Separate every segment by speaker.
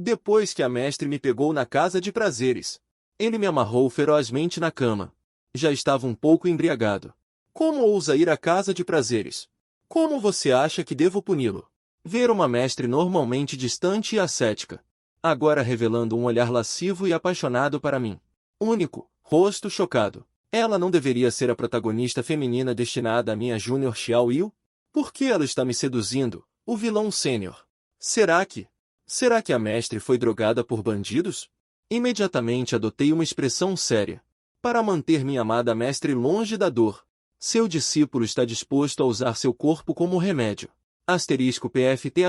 Speaker 1: Depois que a mestre me pegou na casa de prazeres, ele me amarrou ferozmente na cama. Já estava um pouco embriagado. Como ousa ir à casa de prazeres? Como você acha que devo puni-lo? Ver uma mestre normalmente distante e ascética, agora revelando um olhar lascivo e apaixonado para mim. Único, rosto chocado. Ela não deveria ser a protagonista feminina destinada a minha Júnior Xiao Yu? Por que ela está me seduzindo, o vilão sênior? Será que a mestre foi drogada por bandidos? Imediatamente adotei uma expressão séria. Para manter minha amada mestre longe da dor, seu discípulo está disposto a usar seu corpo como remédio. PFT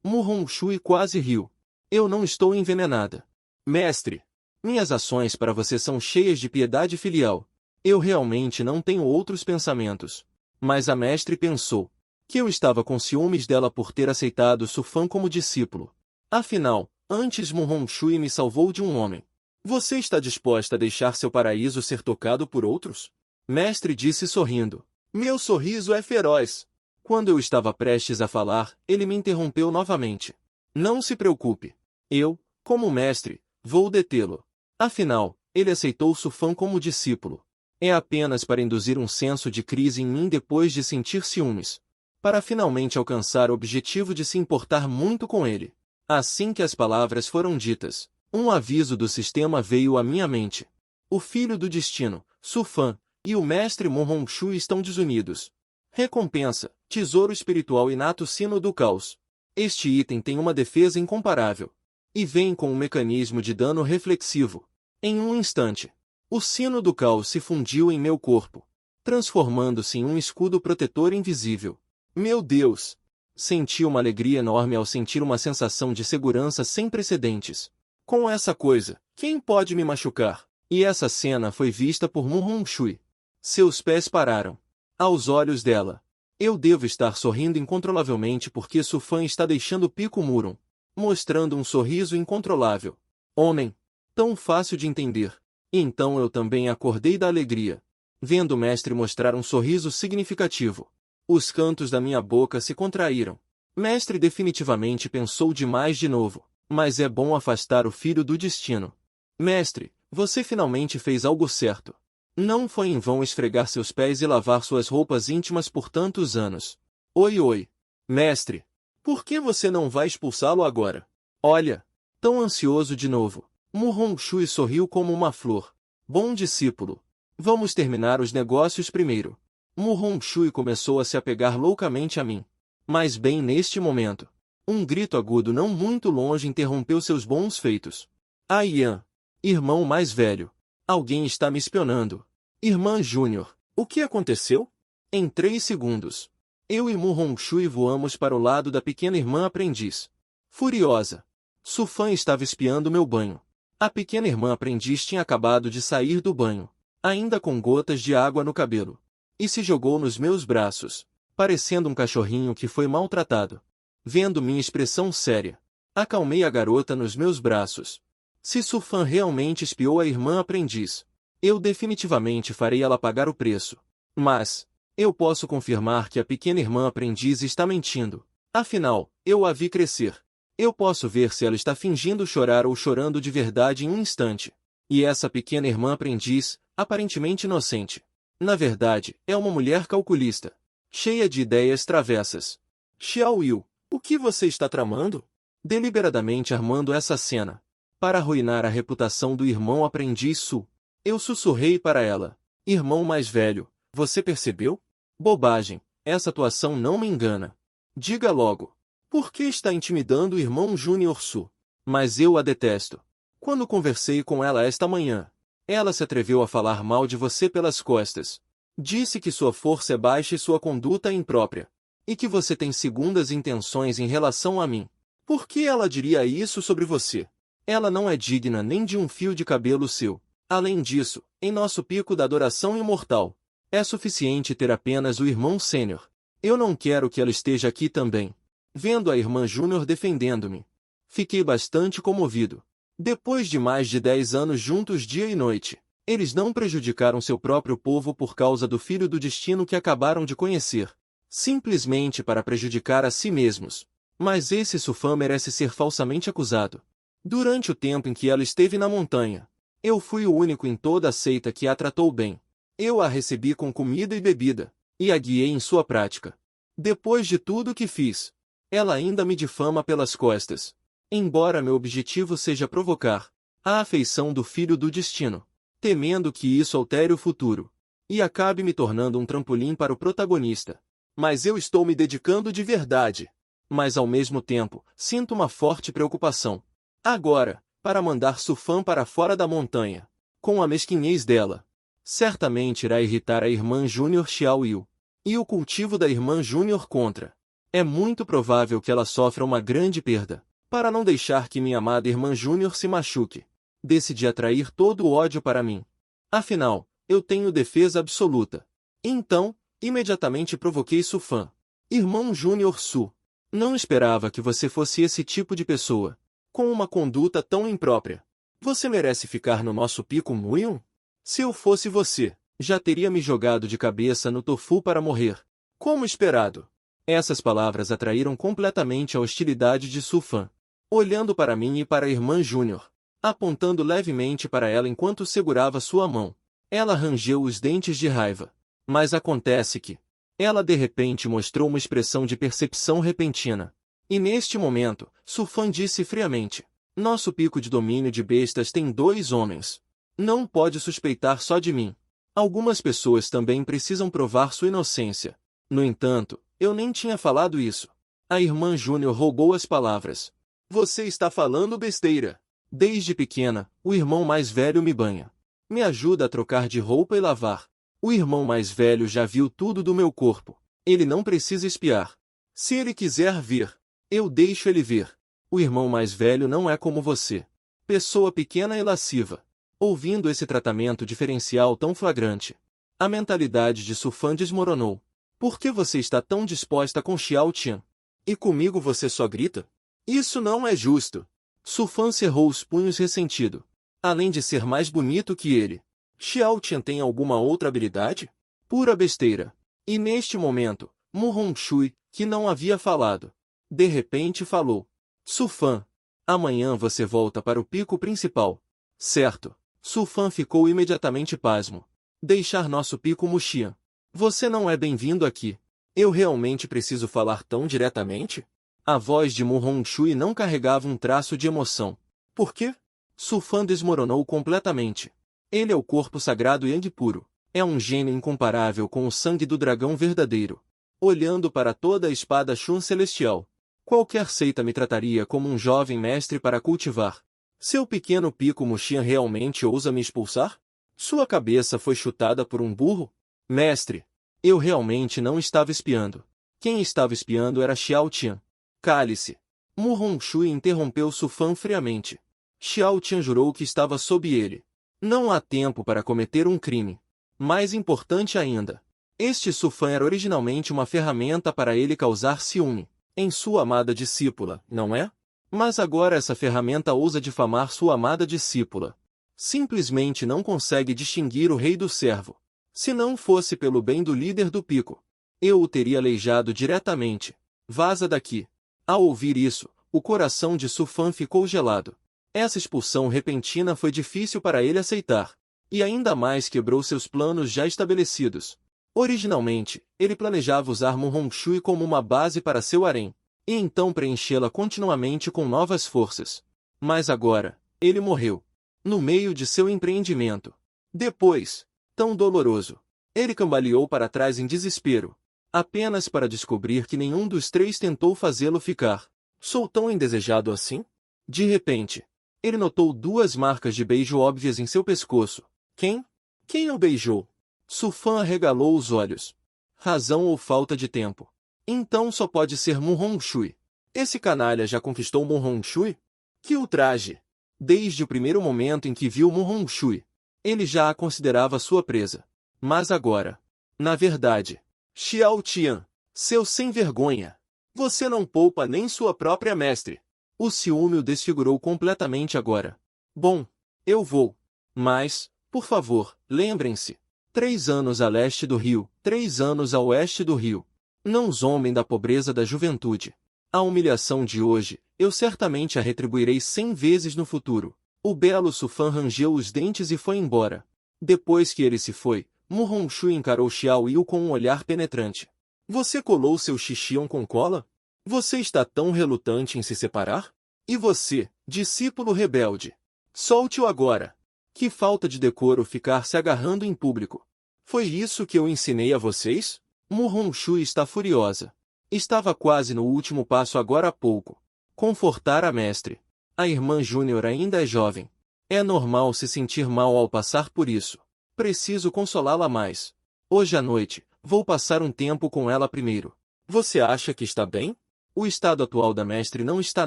Speaker 1: Mu Hongxue quase riu. Eu não estou envenenada. Mestre, minhas ações para você são cheias de piedade filial. Eu realmente não tenho outros pensamentos. Mas a mestre pensou que eu estava com ciúmes dela por ter aceitado Su Fan como discípulo. Afinal, antes Mu Hongxue me salvou de um homem. Você está disposta a deixar seu paraíso ser tocado por outros? Mestre disse sorrindo. Meu sorriso é feroz. Quando eu estava prestes a falar, ele me interrompeu novamente. Não se preocupe. Eu, como mestre, vou detê-lo. Afinal, ele aceitou Su Fan como discípulo. É apenas para induzir um senso de crise em mim depois de sentir ciúmes. Para finalmente alcançar o objetivo de se importar muito com ele. Assim que as palavras foram ditas, um aviso do sistema veio à minha mente. O filho do destino, Su Fan, e o mestre Mu Hongxue estão desunidos. Recompensa, tesouro espiritual inato sino do caos. Este item tem uma defesa incomparável. E vem com um mecanismo de dano reflexivo. Em um instante, o sino do caos se fundiu em meu corpo, transformando-se em um escudo protetor invisível. Meu Deus! Senti uma alegria enorme ao sentir uma sensação de segurança sem precedentes. Com essa coisa, quem pode me machucar? E essa cena foi vista por Mu Hongxue. Seus pés pararam. Aos olhos dela, eu devo estar sorrindo incontrolavelmente porque Su Fan está deixando Pico Muron, mostrando um sorriso incontrolável. Homem, tão fácil de entender. Então eu também acordei da alegria, vendo o mestre mostrar um sorriso significativo. Os cantos da minha boca se contraíram. Mestre definitivamente pensou demais de novo, mas é bom afastar o filho do destino. Mestre, você finalmente fez algo certo. Não foi em vão esfregar seus pés e lavar suas roupas íntimas por tantos anos. Oi. Mestre, por que você não vai expulsá-lo agora? Olha, tão ansioso de novo. Mu Hongxue sorriu como uma flor. Bom discípulo. Vamos terminar os negócios primeiro. Mu Hongxue começou a se apegar loucamente a mim. Mas bem neste momento, um grito agudo não muito longe interrompeu seus bons feitos. Yan, irmão mais velho. Alguém está me espionando. Irmã Júnior, o que aconteceu? Em 3 segundos, eu e Mu Hongxue voamos para o lado da pequena irmã aprendiz. Furiosa, Su Fan estava espiando meu banho. A pequena irmã aprendiz tinha acabado de sair do banho, ainda com gotas de água no cabelo, e se jogou nos meus braços, parecendo um cachorrinho que foi maltratado. Vendo minha expressão séria, acalmei a garota nos meus braços. Se Su Fan realmente espiou a irmã aprendiz, eu definitivamente farei ela pagar o preço. Mas, eu posso confirmar que a pequena irmã aprendiz está mentindo. Afinal, eu a vi crescer. Eu posso ver se ela está fingindo chorar ou chorando de verdade em um instante. E essa pequena irmã aprendiz, aparentemente inocente, na verdade, é uma mulher calculista, cheia de ideias travessas. Xiao Yu, o que você está tramando? Deliberadamente armando essa cena, para arruinar a reputação do irmão aprendiz Su. Eu sussurrei para ela. Irmão mais velho, você percebeu? Bobagem, essa atuação não me engana. Diga logo. Por que está intimidando o irmão Júnior Su? Mas eu a detesto. Quando conversei com ela esta manhã, ela se atreveu a falar mal de você pelas costas. Disse que sua força é baixa e sua conduta é imprópria. E que você tem segundas intenções em relação a mim. Por que ela diria isso sobre você? Ela não é digna nem de um fio de cabelo seu. Além disso, em nosso pico da adoração imortal, é suficiente ter apenas o irmão sênior. Eu não quero que ela esteja aqui também. Vendo a irmã Júnior defendendo-me, fiquei bastante comovido. Depois de mais de 10 anos juntos dia e noite, eles não prejudicaram seu próprio povo por causa do filho do destino que acabaram de conhecer, simplesmente para prejudicar a si mesmos. Mas esse Sufã merece ser falsamente acusado. Durante o tempo em que ela esteve na montanha, eu fui o único em toda a seita que a tratou bem. Eu a recebi com comida e bebida, e a guiei em sua prática. Depois de tudo o que fiz, ela ainda me difama pelas costas. Embora meu objetivo seja provocar a afeição do filho do destino, temendo que isso altere o futuro e acabe me tornando um trampolim para o protagonista. Mas eu estou me dedicando de verdade. Mas ao mesmo tempo, sinto uma forte preocupação. Agora, para mandar Sufã para fora da montanha, com a mesquinhez dela, certamente irá irritar a irmã Júnior Xiao Yu. E o cultivo da irmã Júnior contra. É muito provável que ela sofra uma grande perda. Para não deixar que minha amada irmã Júnior se machuque, decidi atrair todo o ódio para mim. Afinal, eu tenho defesa absoluta. Então, imediatamente provoquei Sufã. Irmão Júnior Su, não esperava que você fosse esse tipo de pessoa, com uma conduta tão imprópria. Você merece ficar no nosso pico Muion? Se eu fosse você, já teria me jogado de cabeça no tofu para morrer. Como esperado. Essas palavras atraíram completamente a hostilidade de Sufã. Olhando para mim e para a irmã Júnior, apontando levemente para ela enquanto segurava sua mão, ela rangeu os dentes de raiva. Mas acontece que ela de repente mostrou uma expressão de percepção repentina. E neste momento, Sufã disse friamente: nosso pico de domínio de bestas tem 2 homens. Não pode suspeitar só de mim. Algumas pessoas também precisam provar sua inocência. No entanto, eu nem tinha falado isso. A irmã Júnior roubou as palavras. Você está falando besteira. Desde pequena, o irmão mais velho me banha. Me ajuda a trocar de roupa e lavar. O irmão mais velho já viu tudo do meu corpo. Ele não precisa espiar. Se ele quiser vir, eu deixo ele ver. O irmão mais velho não é como você. Pessoa pequena e lasciva. Ouvindo esse tratamento diferencial tão flagrante, a mentalidade de Sufã desmoronou. Por que você está tão disposta com Xiao Tian? E comigo você só grita? Isso não é justo. Sufã cerrou os punhos ressentido. Além de ser mais bonito que ele, Xiao Tian tem alguma outra habilidade? Pura besteira. E neste momento, Mu Hongxue, que não havia falado, de repente falou. Sufã, amanhã você volta para o pico principal. Certo. Sufã ficou imediatamente pasmo. Deixar nosso pico Muxian. Você não é bem-vindo aqui. Eu realmente preciso falar tão diretamente? A voz de Mu Hongxue não carregava um traço de emoção. Por quê? Sufã desmoronou completamente. Ele é o corpo sagrado Yang puro. É um gênio incomparável com o sangue do dragão verdadeiro. Olhando para toda a espada Shun celestial, qualquer seita me trataria como um jovem mestre para cultivar. Seu pequeno pico Muxian realmente ousa me expulsar? Sua cabeça foi chutada por um burro? Mestre, eu realmente não estava espiando. Quem estava espiando era Xiao Tian. Cale-se. Mu Hongxue interrompeu Sufã friamente. Xiao Tian jurou que estava sob ele. Não há tempo para cometer um crime. Mais importante ainda, este Sufã era originalmente uma ferramenta para ele causar ciúme em sua amada discípula, não é? Mas agora essa ferramenta ousa difamar sua amada discípula. Simplesmente não consegue distinguir o rei do servo. Se não fosse pelo bem do líder do pico, eu o teria aleijado diretamente. Vaza daqui. Ao ouvir isso, o coração de Sufã ficou gelado. Essa expulsão repentina foi difícil para ele aceitar, e ainda mais quebrou seus planos já estabelecidos. Originalmente, ele planejava usar Mu Hongxue como uma base para seu harém, e então preenchê-la continuamente com novas forças. Mas agora, ele morreu, no meio de seu empreendimento. Depois, tão doloroso, ele cambaleou para trás em desespero, apenas para descobrir que nenhum dos 3 tentou fazê-lo ficar. Sou tão indesejado assim? De repente, ele notou 2 marcas de beijo óbvias em seu pescoço. Quem? Quem o beijou? Sufã arregalou os olhos. Razão ou falta de tempo? Então só pode ser Mu Hongxue. Esse canalha já conquistou Mu Hongxue? Que ultraje! Desde o primeiro momento em que viu Mu Hongxue, ele já a considerava sua presa. Mas agora, na verdade, Xiao Tian, seu sem-vergonha, você não poupa nem sua própria mestre. O ciúme o desfigurou completamente agora. Bom, eu vou. Mas, por favor, lembrem-se. 3 anos a leste do rio, 3 anos a oeste do rio. Não zombem da pobreza da juventude. A humilhação de hoje, eu certamente a retribuirei 100 vezes no futuro. O belo Sufan rangeu os dentes e foi embora. Depois que ele se foi, Mu Hongxue encarou Xiao Yu com um olhar penetrante. Você colou seu Xixian com cola? Você está tão relutante em se separar? E você, discípulo rebelde? Solte-o agora. Que falta de decoro ficar se agarrando em público. Foi isso que eu ensinei a vocês? Mu Hongxue está furiosa. Estava quase no último passo agora há pouco. Confortar a mestre. A irmã Júnior ainda é jovem. É normal se sentir mal ao passar por isso. Preciso consolá-la mais. Hoje à noite, vou passar um tempo com ela primeiro. Você acha que está bem? O estado atual da mestre não está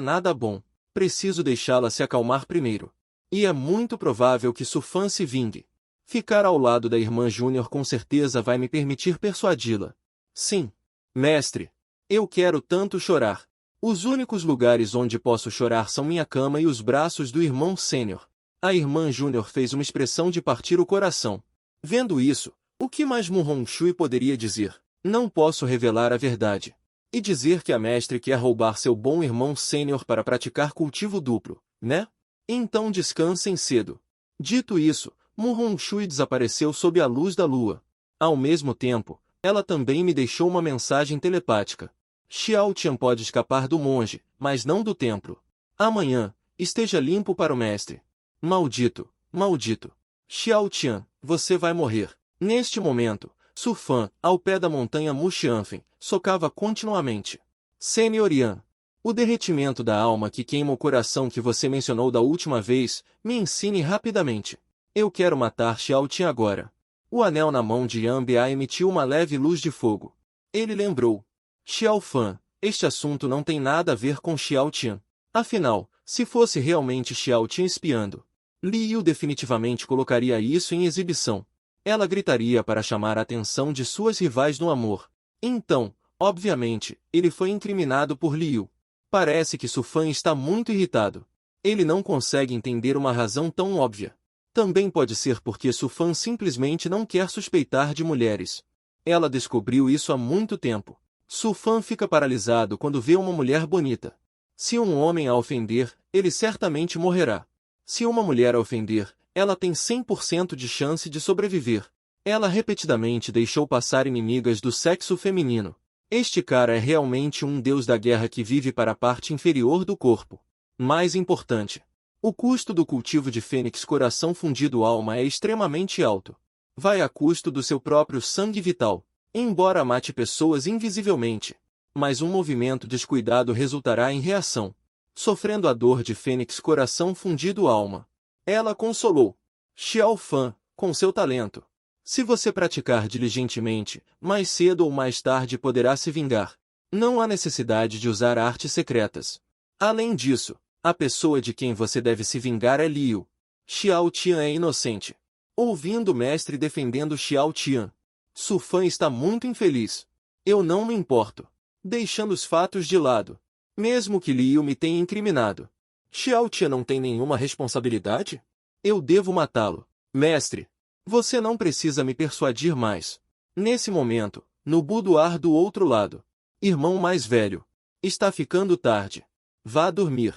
Speaker 1: nada bom. Preciso deixá-la se acalmar primeiro. E é muito provável que Sufan se vingue. Ficar ao lado da irmã Júnior com certeza vai me permitir persuadi-la. Sim. Mestre. Eu quero tanto chorar. Os únicos lugares onde posso chorar são minha cama e os braços do irmão sênior. A irmã Júnior fez uma expressão de partir o coração. Vendo isso, o que mais Mu Hongxue poderia dizer? Não posso revelar a verdade. E dizer que a mestre quer roubar seu bom irmão sênior para praticar cultivo duplo, né? Então descansem cedo. Dito isso, Mu Hongxue desapareceu sob a luz da lua. Ao mesmo tempo, ela também me deixou uma mensagem telepática. Xiao Tian pode escapar do monge, mas não do templo. Amanhã, esteja limpo para o mestre. Maldito, maldito. Xiao Tian, você vai morrer. Neste momento, Sufan, ao pé da montanha Muxianfen, socava continuamente. Senhor Yan, o derretimento da alma que queima o coração que você mencionou da última vez, me ensine rapidamente. Eu quero matar Xiao Tian agora. O anel na mão de Yan Bia emitiu uma leve luz de fogo. Ele lembrou. Xiao Fan, este assunto não tem nada a ver com Xiao Tian. Afinal, se fosse realmente Xiao Tian espiando, Li Yu definitivamente colocaria isso em exibição. Ela gritaria para chamar a atenção de suas rivais no amor. Então, obviamente, ele foi incriminado por Li Yu. Parece que Sufan está muito irritado. Ele não consegue entender uma razão tão óbvia. Também pode ser porque Sufan simplesmente não quer suspeitar de mulheres. Ela descobriu isso há muito tempo. Sufan fica paralisado quando vê uma mulher bonita. Se um homem a ofender, ele certamente morrerá. Se uma mulher a ofender, ela tem 100% de chance de sobreviver. Ela repetidamente deixou passar inimigas do sexo feminino. Este cara é realmente um deus da guerra que vive para a parte inferior do corpo. Mais importante, o custo do cultivo de fênix coração fundido alma é extremamente alto. Vai a custo do seu próprio sangue vital, embora mate pessoas invisivelmente. Mas um movimento descuidado resultará em reação. Sofrendo a dor de fênix coração fundido alma. Ela consolou Xiao Fan, com seu talento. Se você praticar diligentemente, mais cedo ou mais tarde poderá se vingar. Não há necessidade de usar artes secretas. Além disso, a pessoa de quem você deve se vingar é Liu. Xiao Tian é inocente. Ouvindo o mestre defendendo Xiao Tian, Sufan está muito infeliz. Eu não me importo. Deixando os fatos de lado. Mesmo que Liu me tenha incriminado. Xiao Tian não tem nenhuma responsabilidade? Eu devo matá-lo. Mestre, você não precisa me persuadir mais. Nesse momento, no boudoir do outro lado. Irmão mais velho. Está ficando tarde. Vá dormir.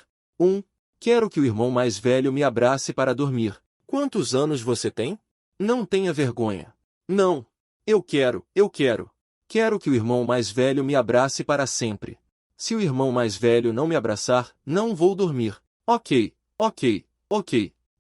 Speaker 1: Quero que o irmão mais velho me abrace para dormir. Quantos anos você tem? Não tenha vergonha. Não. Eu quero. Quero que o irmão mais velho me abrace para sempre. Se o irmão mais velho não me abraçar, não vou dormir. Ok.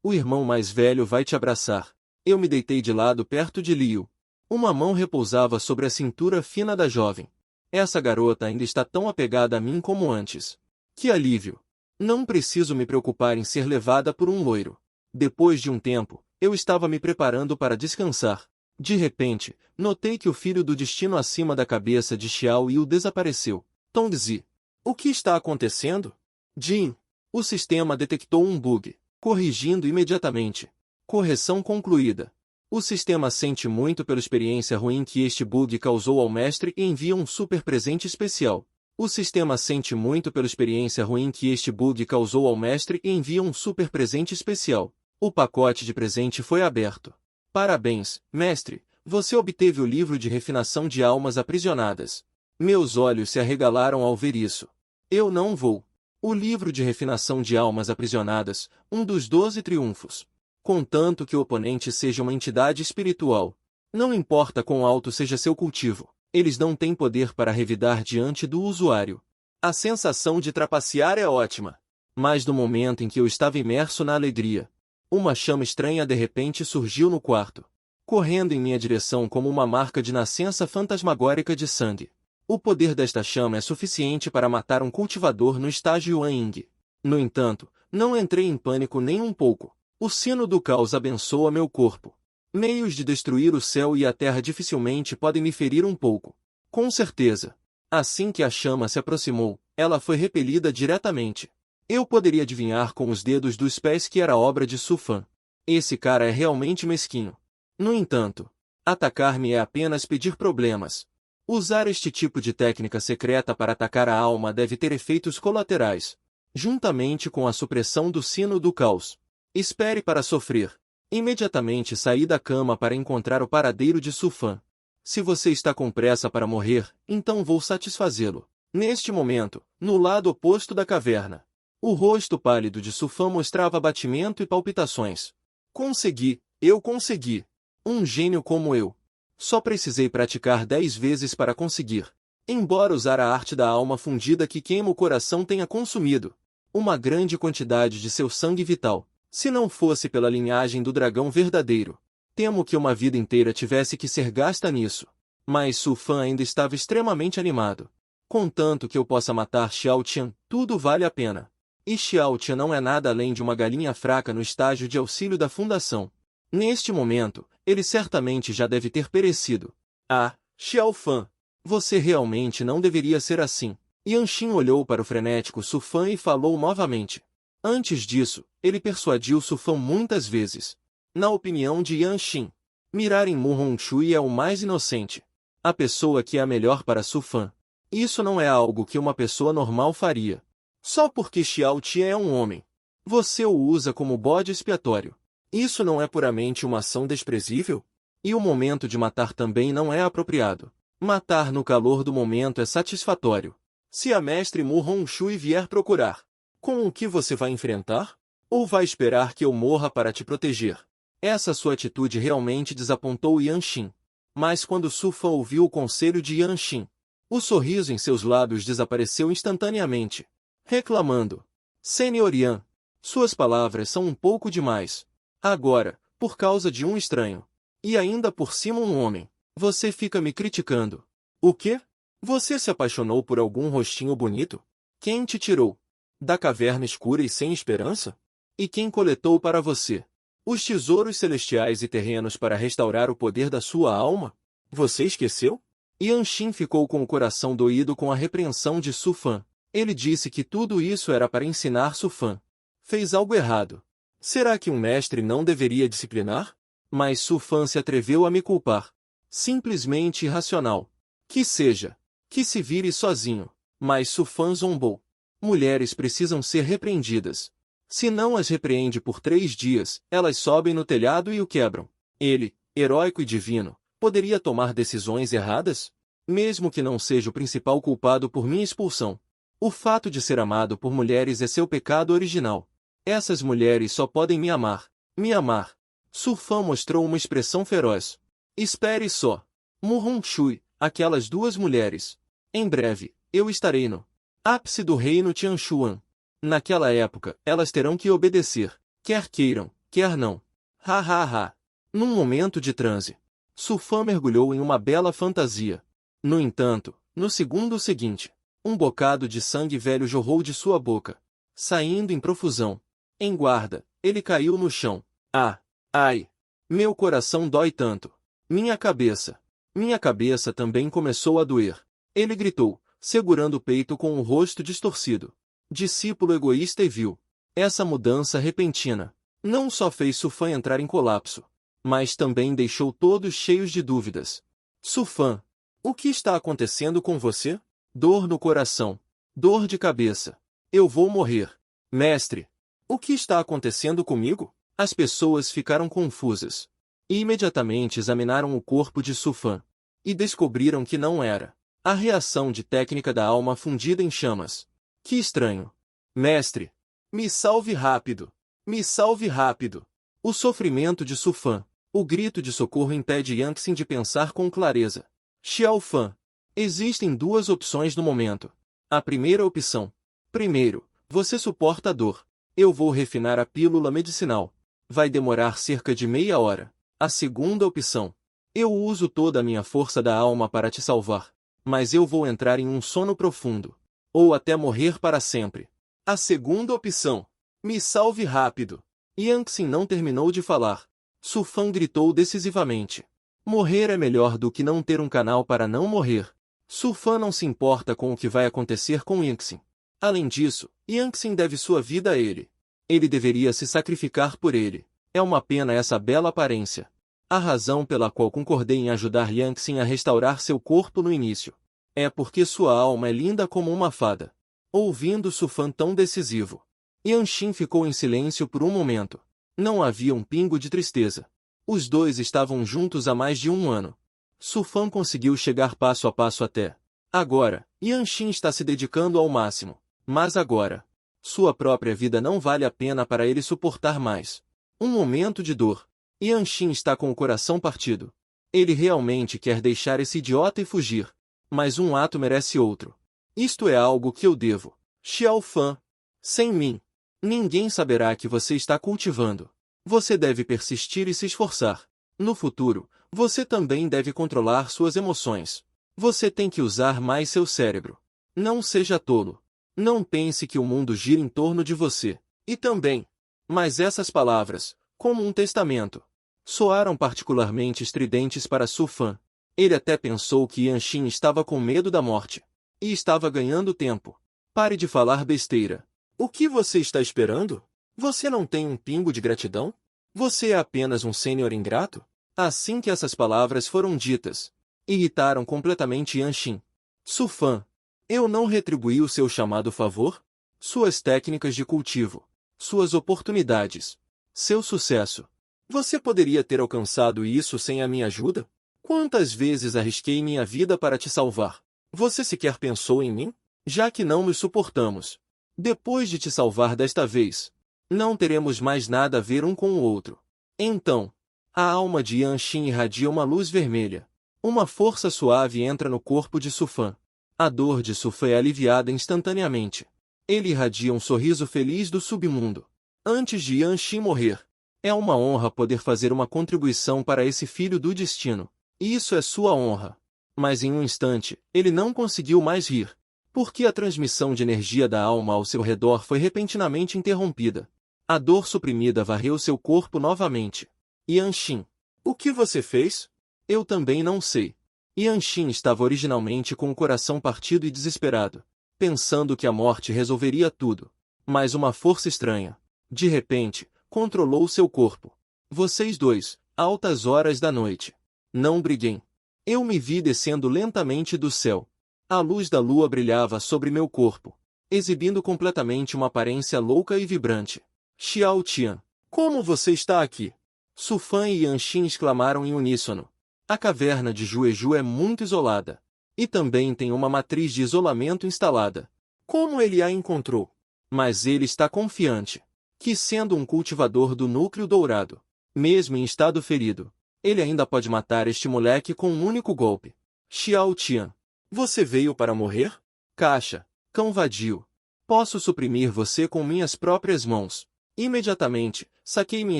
Speaker 1: O irmão mais velho vai te abraçar. Eu me deitei de lado perto de Liu. Uma mão repousava sobre a cintura fina da jovem. Essa garota ainda está tão apegada a mim como antes. Que alívio! Não preciso me preocupar em ser levada por um loiro. Depois de um tempo, eu estava me preparando para descansar. De repente, notei que o filho do destino acima da cabeça de Xiao Yu desapareceu. Tongzi. O que está acontecendo? Jin. O sistema detectou um bug. Corrigindo imediatamente. Correção concluída. O sistema sente muito pela experiência ruim que este bug causou ao mestre e envia um super presente especial. O sistema sente muito pela experiência ruim que este bug causou ao mestre e envia um super presente especial. O pacote de presente foi aberto. Parabéns, mestre, você obteve o livro de refinação de almas aprisionadas. Meus olhos se arregalaram ao ver isso. Eu não vou. O livro de refinação de almas aprisionadas, um dos 12 triunfos. Contanto que o oponente seja uma entidade espiritual. Não importa quão alto seja seu cultivo, eles não têm poder para revidar diante do usuário. A sensação de trapacear é ótima. Mas no momento em que eu estava imerso na alegria, uma chama estranha de repente surgiu no quarto, correndo em minha direção como uma marca de nascença fantasmagórica de sangue. O poder desta chama é suficiente para matar um cultivador no estágio Yuan Ying. No entanto, não entrei em pânico nem um pouco. O sino do caos abençoa meu corpo. Meios de destruir o céu e a terra dificilmente podem me ferir um pouco. Com certeza. Assim que a chama se aproximou, ela foi repelida diretamente. Eu poderia adivinhar com os dedos dos pés que era obra de Su Fan. Esse cara é realmente mesquinho. No entanto, atacar-me é apenas pedir problemas. Usar este tipo de técnica secreta para atacar a alma deve ter efeitos colaterais, juntamente com a supressão do sino do caos. Espere para sofrer. Imediatamente saí da cama para encontrar o paradeiro de Su Fan. Se você está com pressa para morrer, então vou satisfazê-lo. Neste momento, no lado oposto da caverna, o rosto pálido de Su Fan mostrava abatimento e palpitações. Consegui, eu consegui. Um gênio como eu. Só precisei praticar 10 vezes para conseguir. Embora usar a arte da alma fundida que queima o coração tenha consumido uma grande quantidade de seu sangue vital, se não fosse pela linhagem do dragão verdadeiro, temo que uma vida inteira tivesse que ser gasta nisso. Mas Su Fan ainda estava extremamente animado. Contanto que eu possa matar Xiao Tian, tudo vale a pena. E Xiao Tian não é nada além de uma galinha fraca no estágio de auxílio da fundação. Neste momento, ele certamente já deve ter perecido. Ah, Xiao Fan, você realmente não deveria ser assim. Yan Xin olhou para o frenético Su Fan e falou novamente. Antes disso, ele persuadiu Su Fan muitas vezes. Na opinião de Yan Xin, mirar em Mu Hongxue é o mais inocente. A pessoa que é a melhor para Su Fan. Isso não é algo que uma pessoa normal faria. Só porque Xiao Tia é um homem. Você o usa como bode expiatório. Isso não é puramente uma ação desprezível? E o momento de matar também não é apropriado. Matar no calor do momento é satisfatório. Se a mestre Mu Hongxue vier procurar, com o que você vai enfrentar? Ou vai esperar que eu morra para te proteger? Essa sua atitude realmente desapontou Yan Xin. Mas quando Su Fan ouviu o conselho de Yan Xin, o sorriso em seus lábios desapareceu instantaneamente, reclamando. Senhor Yan, suas palavras são um pouco demais. Agora, por causa de um estranho, e ainda por cima um homem, você fica me criticando. O quê? Você se apaixonou por algum rostinho bonito? Quem te tirou da caverna escura e sem esperança? E quem coletou para você os tesouros celestiais e terrenos para restaurar o poder da sua alma? Você esqueceu? Yan Xin ficou com o coração doído com a repreensão de Su Fan. Ele disse que tudo isso era para ensinar Su Fan. Fez algo errado. Será que um mestre não deveria disciplinar? Mas Su Fan se atreveu a me culpar. Simplesmente irracional. Que seja. Que se vire sozinho. Mas Su Fan zombou. Mulheres precisam ser repreendidas. Se não as repreende por 3 dias, elas sobem no telhado e o quebram. Ele, heróico e divino, poderia tomar decisões erradas? Mesmo que não seja o principal culpado por minha expulsão. O fato de ser amado por mulheres é seu pecado original. Essas mulheres só podem me amar. Me amar. Su Fan mostrou uma expressão feroz. Espere só. Mu Hongxue, aquelas 2 mulheres. Em breve, eu estarei no ápice do reino Tianshuan. Naquela época, elas terão que obedecer, quer queiram, quer não. Ha ha ha. Num momento de transe, Su Fan mergulhou em uma bela fantasia. No entanto, no segundo seguinte, um bocado de sangue velho jorrou de sua boca, saindo em profusão. Em guarda, ele caiu no chão. Ah! Ai! Meu coração dói tanto. Minha cabeça também começou a doer. Ele gritou, segurando o peito com o rosto distorcido. Discípulo egoísta e vil. Essa mudança repentina não só fez Su Fan entrar em colapso, mas também deixou todos cheios de dúvidas. Su Fan, o que está acontecendo com você? Dor no coração. Dor de cabeça. Eu vou morrer. Mestre, o que está acontecendo comigo? As pessoas ficaram confusas. E imediatamente examinaram o corpo de Su Fan. E descobriram que não era a reação de técnica da alma fundida em chamas. Que estranho. Mestre, me salve rápido. Me salve rápido. O sofrimento de Su Fan. O grito de socorro impede Yang Xin de pensar com clareza. Xiao Fan. Existem duas opções no momento. A primeira opção. Primeiro, você suporta a dor. Eu vou refinar a pílula medicinal. Vai demorar cerca de meia hora. A segunda opção. Eu uso toda a minha força da alma para te salvar. Mas eu vou entrar em um sono profundo. Ou até morrer para sempre. A segunda opção. Me salve rápido. Yang Xin não terminou de falar. Su Fan gritou decisivamente. Morrer é melhor do que não ter um canal para não morrer. Su Fan não se importa com o que vai acontecer com Yang Xin. Além disso, Yang Xin deve sua vida a ele. Ele deveria se sacrificar por ele. É uma pena essa bela aparência. A razão pela qual concordei em ajudar Yang Xin a restaurar seu corpo no início. É porque sua alma é linda como uma fada. Ouvindo Su Fan tão decisivo, Yang Xin ficou em silêncio por um momento. Não havia um pingo de tristeza. Os dois estavam juntos há mais de um ano. Su Fan conseguiu chegar passo a passo até. Agora, Yang Xin está se dedicando ao máximo. Mas agora, sua própria vida não vale a pena para ele suportar mais. Um momento de dor. Yang Xin está com o coração partido. Ele realmente quer deixar esse idiota e fugir. Mas um ato merece outro. Isto é algo que eu devo. Xiao Fan. Sem mim, ninguém saberá que você está cultivando. Você deve persistir e se esforçar. No futuro, você também deve controlar suas emoções. Você tem que usar mais seu cérebro. Não seja tolo. Não pense que o mundo gira em torno de você. E também. Mas essas palavras, como um testamento, soaram particularmente estridentes para Su Fan. Ele até pensou que Yang Xin estava com medo da morte. E estava ganhando tempo. Pare de falar besteira. O que você está esperando? Você não tem um pingo de gratidão? Você é apenas um sênior ingrato? Assim que essas palavras foram ditas, irritaram completamente Yang Xin. Su Fan, eu não retribuí o seu chamado favor? Suas técnicas de cultivo, suas oportunidades, seu sucesso. Você poderia ter alcançado isso sem a minha ajuda? Quantas vezes arrisquei minha vida para te salvar? Você sequer pensou em mim? Já que não nos suportamos. Depois de te salvar desta vez, não teremos mais nada a ver um com o outro. Então, a alma de Yang Xin irradia uma luz vermelha. Uma força suave entra no corpo de Su Fan. A dor de Su Fan é aliviada instantaneamente. Ele irradia um sorriso feliz do submundo. Antes de Yang Xin morrer, é uma honra poder fazer uma contribuição para esse filho do destino. Isso é sua honra. Mas em um instante, ele não conseguiu mais rir. Porque a transmissão de energia da alma ao seu redor foi repentinamente interrompida. A dor suprimida varreu seu corpo novamente. Yang Xin, o que você fez? Eu também não sei. Yang Xin estava originalmente com o coração partido e desesperado, pensando que a morte resolveria tudo. Mas uma força estranha, de repente, controlou seu corpo. Vocês dois, altas horas da noite. Não briguem. Eu me vi descendo lentamente do céu. A luz da lua brilhava sobre meu corpo, exibindo completamente uma aparência louca e vibrante. Xiao Tian, como você está aqui? Su Fan e Yang Xin exclamaram em uníssono. A caverna de Jueju é muito isolada. E também tem uma matriz de isolamento instalada. Como ele a encontrou? Mas ele está confiante que, sendo um cultivador do núcleo dourado, mesmo em estado ferido, ele ainda pode matar este moleque com um único golpe. Xiao Tian, você veio para morrer? Caixa, cão vadio. Posso suprimir você com minhas próprias mãos. Imediatamente, saquei minha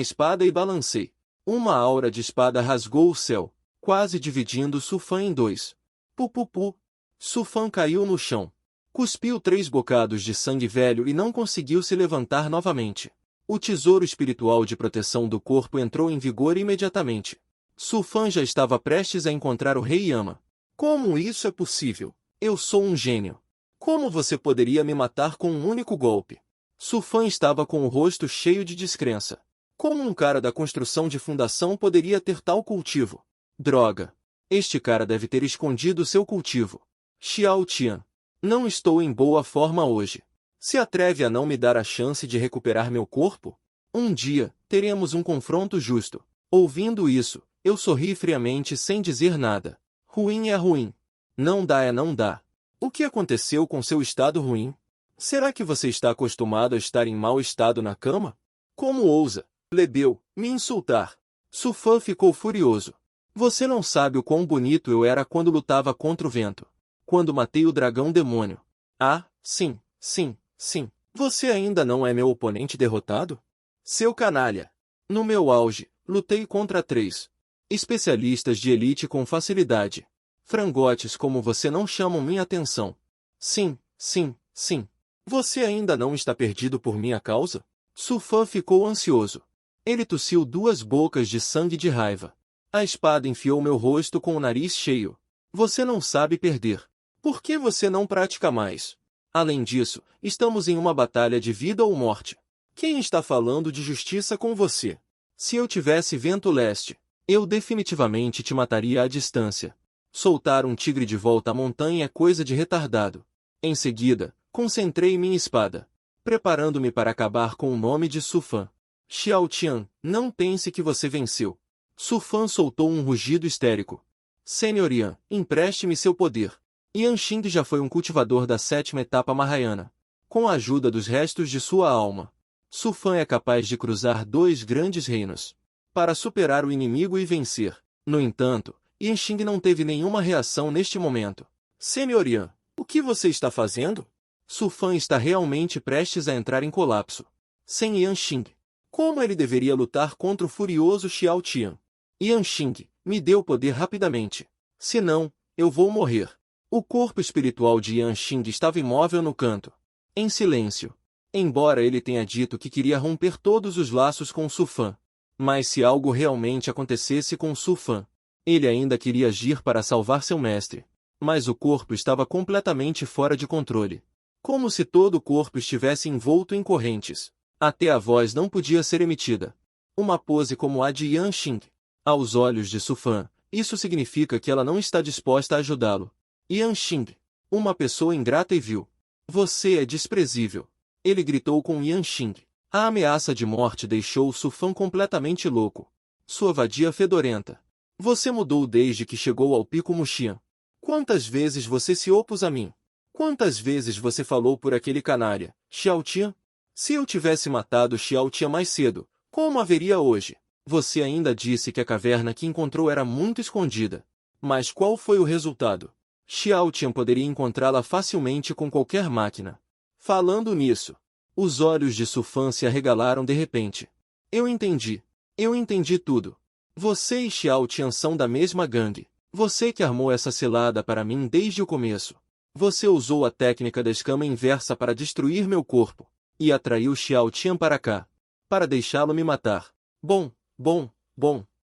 Speaker 1: espada e balancei. Uma aura de espada rasgou o céu, quase dividindo Su Fan em dois. Pupupu. Su Fan caiu no chão. Cuspiu 3 bocados de sangue velho e não conseguiu se levantar novamente. O tesouro espiritual de proteção do corpo entrou em vigor imediatamente. Su Fan já estava prestes a encontrar o Rei Yama. Como isso é possível? Eu sou um gênio. Como você poderia me matar com um único golpe? Su Fan estava com o rosto cheio de descrença. Como um cara da construção de fundação poderia ter tal cultivo? Droga! Este cara deve ter escondido seu cultivo. Xiao Tian, não estou em boa forma hoje. Se atreve a não me dar a chance de recuperar meu corpo? Um dia, teremos um confronto justo. Ouvindo isso, eu sorri friamente sem dizer nada. Ruim é ruim. Não dá é não dá. O que aconteceu com seu estado ruim? Será que você está acostumado a estar em mau estado na cama? Como ousa, plebeu, me insultar? Su Fan ficou furioso. Você não sabe o quão bonito eu era quando lutava contra o vento. Quando matei o dragão demônio. Ah, sim, sim, sim. Você ainda não é meu oponente derrotado? Seu canalha. No meu auge, lutei contra 3 especialistas de elite com facilidade. Frangotes como você não chamam minha atenção. Sim, sim, sim. Você ainda não está perdido por minha causa? Su Fan ficou ansioso. Ele tossiu 2 bocas de sangue de raiva. A espada enfiou meu rosto com o nariz cheio. Você não sabe perder. Por que você não pratica mais? Além disso, estamos em uma batalha de vida ou morte. Quem está falando de justiça com você? Se eu tivesse vento leste, eu definitivamente te mataria à distância. Soltar um tigre de volta à montanha é coisa de retardado. Em seguida, concentrei minha espada, preparando-me para acabar com o nome de Su Fan. Xiao Tian, não pense que você venceu. Su Fan soltou um rugido histérico. Senhor Yan, empreste-me seu poder. Yan Xing já foi um cultivador da 7ª etapa Mahayana. Com a ajuda dos restos de sua alma, Su Fan é capaz de cruzar 2 grandes reinos para superar o inimigo e vencer. No entanto, Yan Xing não teve nenhuma reação neste momento. Senhor Yan, o que você está fazendo? Su Fan está realmente prestes a entrar em colapso. Sem Yan Xing, como ele deveria lutar contra o furioso Xiao Tian? Yan Xing, me dê o poder rapidamente. Senão, eu vou morrer. O corpo espiritual de Yan Xing estava imóvel no canto, em silêncio. Embora ele tenha dito que queria romper todos os laços com Su Fan. Mas se algo realmente acontecesse com Su Fan, ele ainda queria agir para salvar seu mestre. Mas o corpo estava completamente fora de controle. Como se todo o corpo estivesse envolto em correntes. Até a voz não podia ser emitida. Uma pose como a de Yan Xing. Aos olhos de Su Fan, isso significa que ela não está disposta a ajudá-lo. Yan Xing, uma pessoa ingrata e vil. Você é desprezível. Ele gritou com Yan Xing. A ameaça de morte deixou Su Fan completamente louco. Sua vadia fedorenta. Você mudou desde que chegou ao pico Muxian. Quantas vezes você se opôs a mim? Quantas vezes você falou por aquele canalha, Xiao Tian? Se eu tivesse matado Xiao Tian mais cedo, como haveria hoje? Você ainda disse que a caverna que encontrou era muito escondida. Mas qual foi o resultado? Xiao Tian poderia encontrá-la facilmente com qualquer máquina. Falando nisso, os olhos de Su Fan se arregalaram de repente. Eu entendi. Eu entendi tudo. Você e Xiao Tian são da mesma gangue. Você que armou essa cilada para mim desde o começo. Você usou a técnica da escama inversa para destruir meu corpo. E atraiu Xiao Tian para cá. Para deixá-lo me matar. Bom.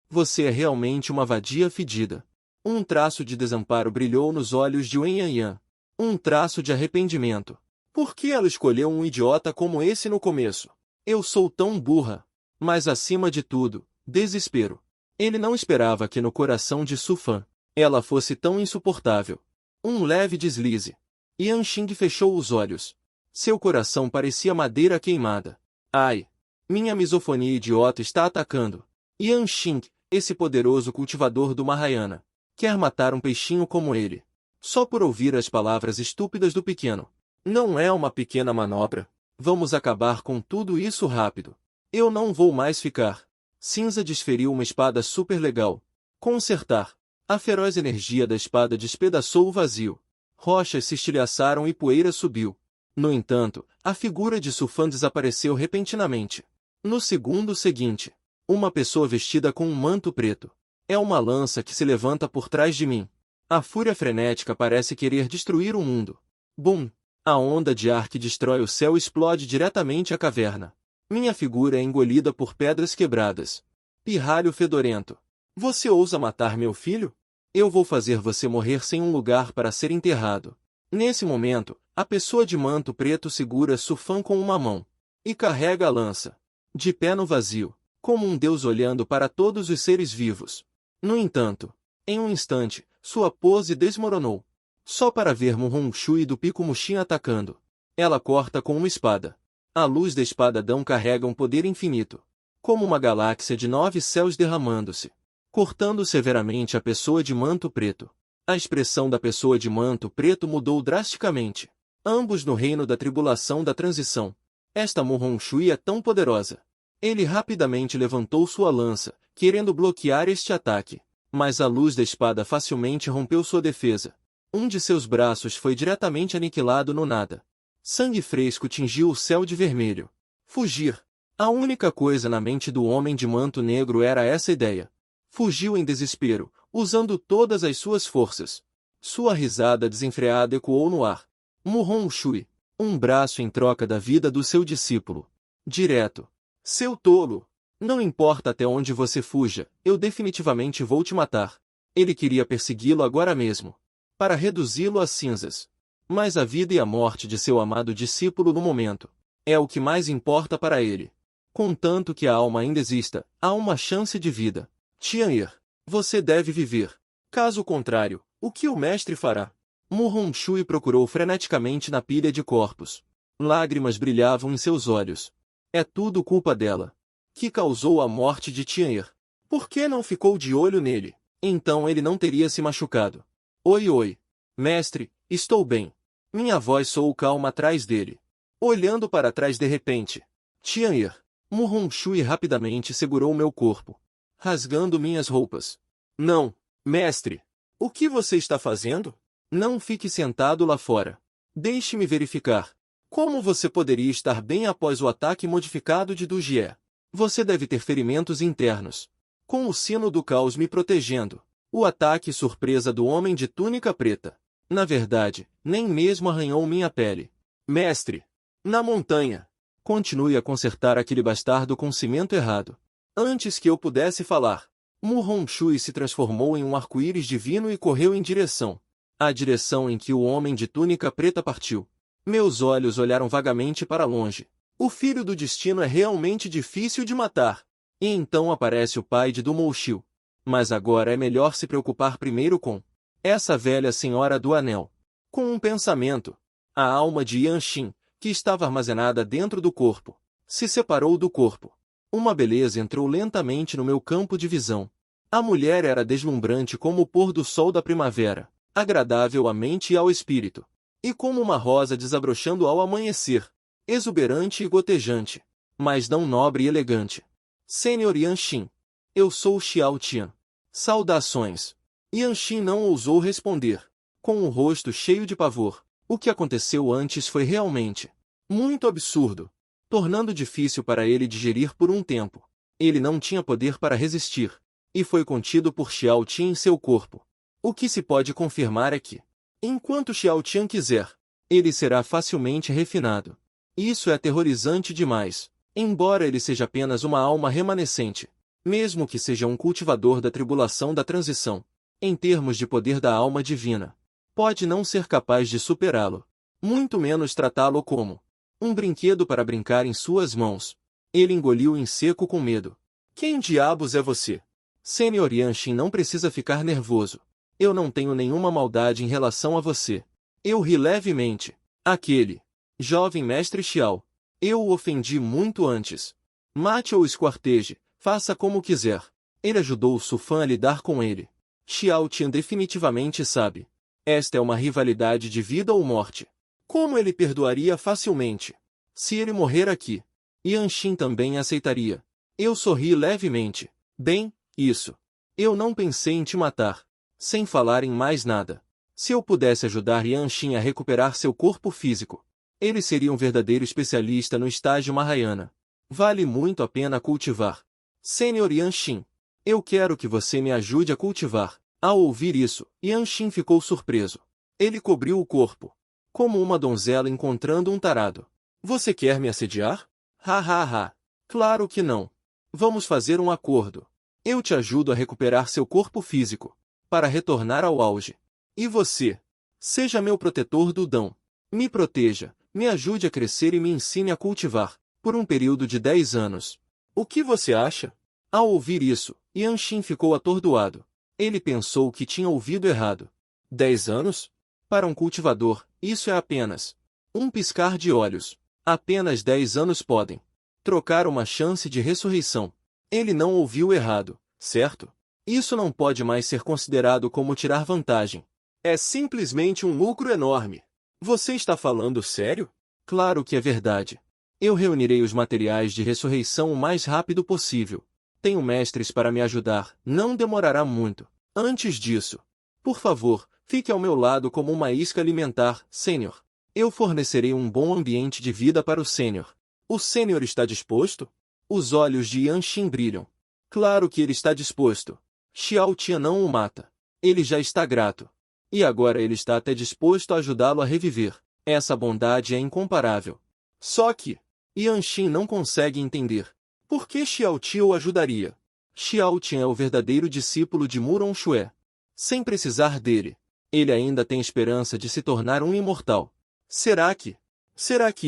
Speaker 1: Você é realmente uma vadia fedida. Um traço de desamparo brilhou nos olhos de Wen Yanyan. Um traço de arrependimento. Por que ela escolheu um idiota como esse no começo? Eu sou tão burra. Mas acima de tudo, desespero. Ele não esperava que no coração de Su Fan, ela fosse tão insuportável. Um leve deslize. Yan Xing fechou os olhos. Seu coração parecia madeira queimada. Ai! Minha misofonia idiota está atacando. Yan Xing, esse poderoso cultivador do Mahayana, quer matar um peixinho como ele. Só por ouvir as palavras estúpidas do pequeno. Não é uma pequena manobra. Vamos acabar com tudo isso rápido. Eu não vou mais ficar. Cinza desferiu uma espada super legal. Consertar. A feroz energia da espada despedaçou o vazio. Rochas se estilhaçaram e poeira subiu. No entanto, a figura de Su Fan desapareceu repentinamente. No segundo seguinte, uma pessoa vestida com um manto preto. É uma lança que se levanta por trás de mim. A fúria frenética parece querer destruir o mundo. Bum! A onda de ar que destrói o céu explode diretamente a caverna. Minha figura é engolida por pedras quebradas. Pirralho fedorento. Você ousa matar meu filho? Eu vou fazer você morrer sem um lugar para ser enterrado. Nesse momento, a pessoa de manto preto segura Su Fan com uma mão e carrega a lança. De pé no vazio, como um deus olhando para todos os seres vivos. No entanto, em um instante, sua pose desmoronou. Só para ver Mu Hongxue do Pico Muxin atacando. Ela corta com uma espada. A luz da espadadão carrega um poder infinito. Como uma galáxia de 9 céus derramando-se. Cortando severamente a pessoa de manto preto. A expressão da pessoa de manto preto mudou drasticamente. ambos no reino da tribulação da transição. Esta Mu Hongxue é tão poderosa. Ele rapidamente levantou sua lança, querendo bloquear este ataque. Mas a luz da espada facilmente rompeu sua defesa. Um de seus braços foi diretamente aniquilado no nada. Sangue fresco tingiu o céu de vermelho. Fugir. A única coisa na mente do homem de manto negro era essa ideia. Fugiu em desespero, usando todas as suas forças. Sua risada desenfreada ecoou no ar. Mu Hongxue, um braço em troca da vida do seu discípulo. Direto. Seu tolo! Não importa até onde você fuja, eu definitivamente vou te matar. Ele queria persegui-lo agora mesmo, para reduzi-lo a cinzas. Mas a vida e a morte de seu amado discípulo no momento é o que mais importa para ele. Contanto que a alma ainda exista, há uma chance de vida. Tian'er, você deve viver. Caso contrário, o que o mestre fará? Mu Hongxue procurou freneticamente na pilha de corpos. Lágrimas brilhavam em seus olhos. É tudo culpa dela, que causou a morte de Tian'er. Por que não ficou de olho nele? Então ele não teria se machucado. Oi, mestre, estou bem. Minha voz soou calma atrás dele. Olhando para trás de repente. Tian'er. Mu Hongxue rapidamente segurou meu corpo, rasgando minhas roupas. Não, mestre. O que você está fazendo? Não fique sentado lá fora. Deixe-me verificar. Como você poderia estar bem após o ataque modificado de Du Jie? Você deve ter ferimentos internos. Com o sino do caos me protegendo. O ataque surpresa do homem de túnica preta. Na verdade, nem mesmo arranhou minha pele. Mestre! Na montanha! Continue a consertar aquele bastardo com cimento errado. Antes que eu pudesse falar, Mu Hongxue se transformou em um arco-íris divino e correu em direção. A direção em que o homem de túnica preta partiu. Meus olhos olharam vagamente para longe. O filho do destino é realmente difícil de matar. E então aparece o pai de Du Mouxiu. Mas agora é melhor se preocupar primeiro com essa velha senhora do anel. Com um pensamento, a alma de Yanxin, que estava armazenada dentro do corpo, se separou do corpo. Uma beleza entrou lentamente no meu campo de visão. A mulher era deslumbrante como o pôr do sol da primavera, agradável à mente e ao espírito. E como uma rosa desabrochando ao amanhecer, exuberante e gotejante, mas não nobre e elegante. Senhor Yanxin, eu sou Xiao Tian. Saudações. Yanxin não ousou responder, com o rosto cheio de pavor. O que aconteceu antes foi realmente muito absurdo, tornando difícil para ele digerir por um tempo. Ele não tinha poder para resistir, e foi contido por Xiao Tian em seu corpo. O que se pode confirmar é que, enquanto Xiao Tian quiser, ele será facilmente refinado. Isso é aterrorizante demais, embora ele seja apenas uma alma remanescente, mesmo que seja um cultivador da tribulação da transição, em termos de poder da alma divina. Pode não ser capaz de superá-lo, muito menos tratá-lo como um brinquedo para brincar em suas mãos. Ele engoliu em seco com medo. Quem diabos é você? Senhor Yanxin não precisa ficar nervoso. Eu não tenho nenhuma maldade em relação a você. Eu ri levemente. Aquele jovem mestre Xiao. Eu o ofendi muito antes. Mate ou esquarteje, faça como quiser. Ele ajudou Su Fan a lidar com ele. Xiao Tian definitivamente sabe. Esta é uma rivalidade de vida ou morte. Como ele perdoaria facilmente? Se ele morrer aqui, Yanxin também aceitaria. Eu sorri levemente. Bem, isso. Eu não pensei em te matar. Sem falar em mais nada. Se eu pudesse ajudar Yanxin a recuperar seu corpo físico, ele seria um verdadeiro especialista no estágio Mahayana. Vale muito a pena cultivar. Senhor Yanxin, eu quero que você me ajude a cultivar. Ao ouvir isso, Yanxin ficou surpreso. Ele cobriu o corpo, como uma donzela encontrando um tarado. Você quer me assediar? Ha. Claro que não. Vamos fazer um acordo. Eu te ajudo a recuperar seu corpo físico, para retornar ao auge. E você? Seja meu protetor do Dão. Me proteja, me ajude a crescer e me ensine a cultivar, por um período de 10 anos. O que você acha? Ao ouvir isso, Yanxin ficou atordoado. Ele pensou que tinha ouvido errado. 10 anos? Para um cultivador, isso é apenas um piscar de olhos. Apenas 10 anos podem trocar uma chance de ressurreição. Ele não ouviu errado, certo? Isso não pode mais ser considerado como tirar vantagem. É simplesmente um lucro enorme. Você está falando sério? Claro que é verdade. Eu reunirei os materiais de ressurreição o mais rápido possível. Tenho mestres para me ajudar, não demorará muito. Antes disso, por favor, fique ao meu lado como uma isca alimentar, Sênior. Eu fornecerei um bom ambiente de vida para o Sênior. O Sênior está disposto? Os olhos de Yanshin brilham. Claro que ele está disposto. Xiao Tia não o mata. Ele já está grato. E agora ele está até disposto a ajudá-lo a reviver. Essa bondade é incomparável. Só que Yanshin não consegue entender. Por que Xiao Tia o ajudaria? Xiao Tia é o verdadeiro discípulo de Muron Xue. Sem precisar dele, ele ainda tem esperança de se tornar um imortal. Será que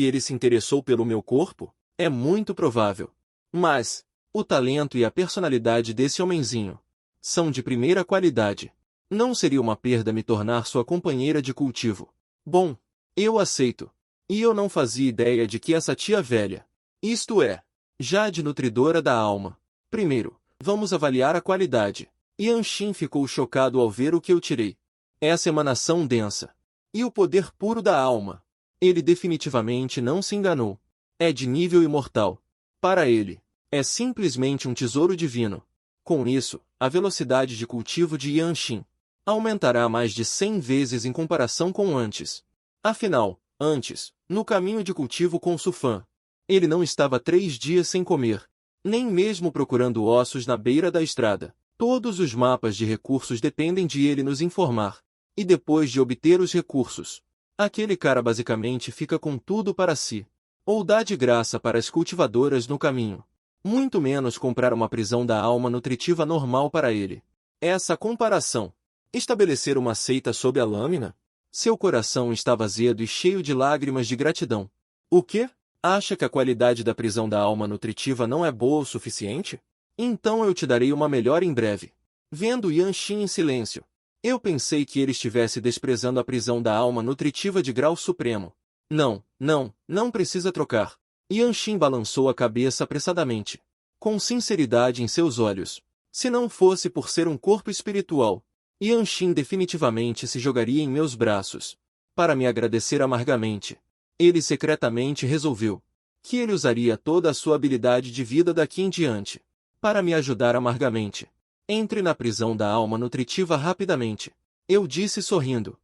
Speaker 1: ele se interessou pelo meu corpo? É muito provável. Mas o talento e a personalidade desse homenzinho são de primeira qualidade. Não seria uma perda me tornar sua companheira de cultivo. Bom, eu aceito. E eu não fazia ideia de que essa tia velha, isto é, Jade nutridora da alma. Primeiro, vamos avaliar a qualidade. Yanshin ficou chocado ao ver o que eu tirei. Essa emanação densa. E o poder puro da alma. Ele definitivamente não se enganou. É de nível imortal. Para ele, é simplesmente um tesouro divino. Com isso, a velocidade de cultivo de Yanshin aumentará mais de 100 vezes em comparação com antes. Afinal, antes, no caminho de cultivo com Sufan, ele não estava 3 dias sem comer, nem mesmo procurando ossos na beira da estrada. Todos os mapas de recursos dependem de ele nos informar. E depois de obter os recursos, aquele cara basicamente fica com tudo para si. Ou dá de graça para as cultivadoras no caminho. Muito menos comprar uma prisão da alma nutritiva normal para ele. Essa comparação. Estabelecer uma seita sob a lâmina? Seu coração estava azedo e cheio de lágrimas de gratidão. O quê? Acha que a qualidade da prisão da alma nutritiva não é boa o suficiente? Então eu te darei uma melhor em breve. Vendo Yanshin em silêncio, eu pensei que ele estivesse desprezando a prisão da alma nutritiva de grau supremo. Não precisa trocar. Yanshin balançou a cabeça apressadamente, com sinceridade em seus olhos. Se não fosse por ser um corpo espiritual, Yanshin definitivamente se jogaria em meus braços, para me agradecer amargamente. Ele secretamente resolveu que ele usaria toda a sua habilidade de vida daqui em diante para me ajudar amargamente. Entre na prisão da alma nutritiva rapidamente. Eu disse sorrindo.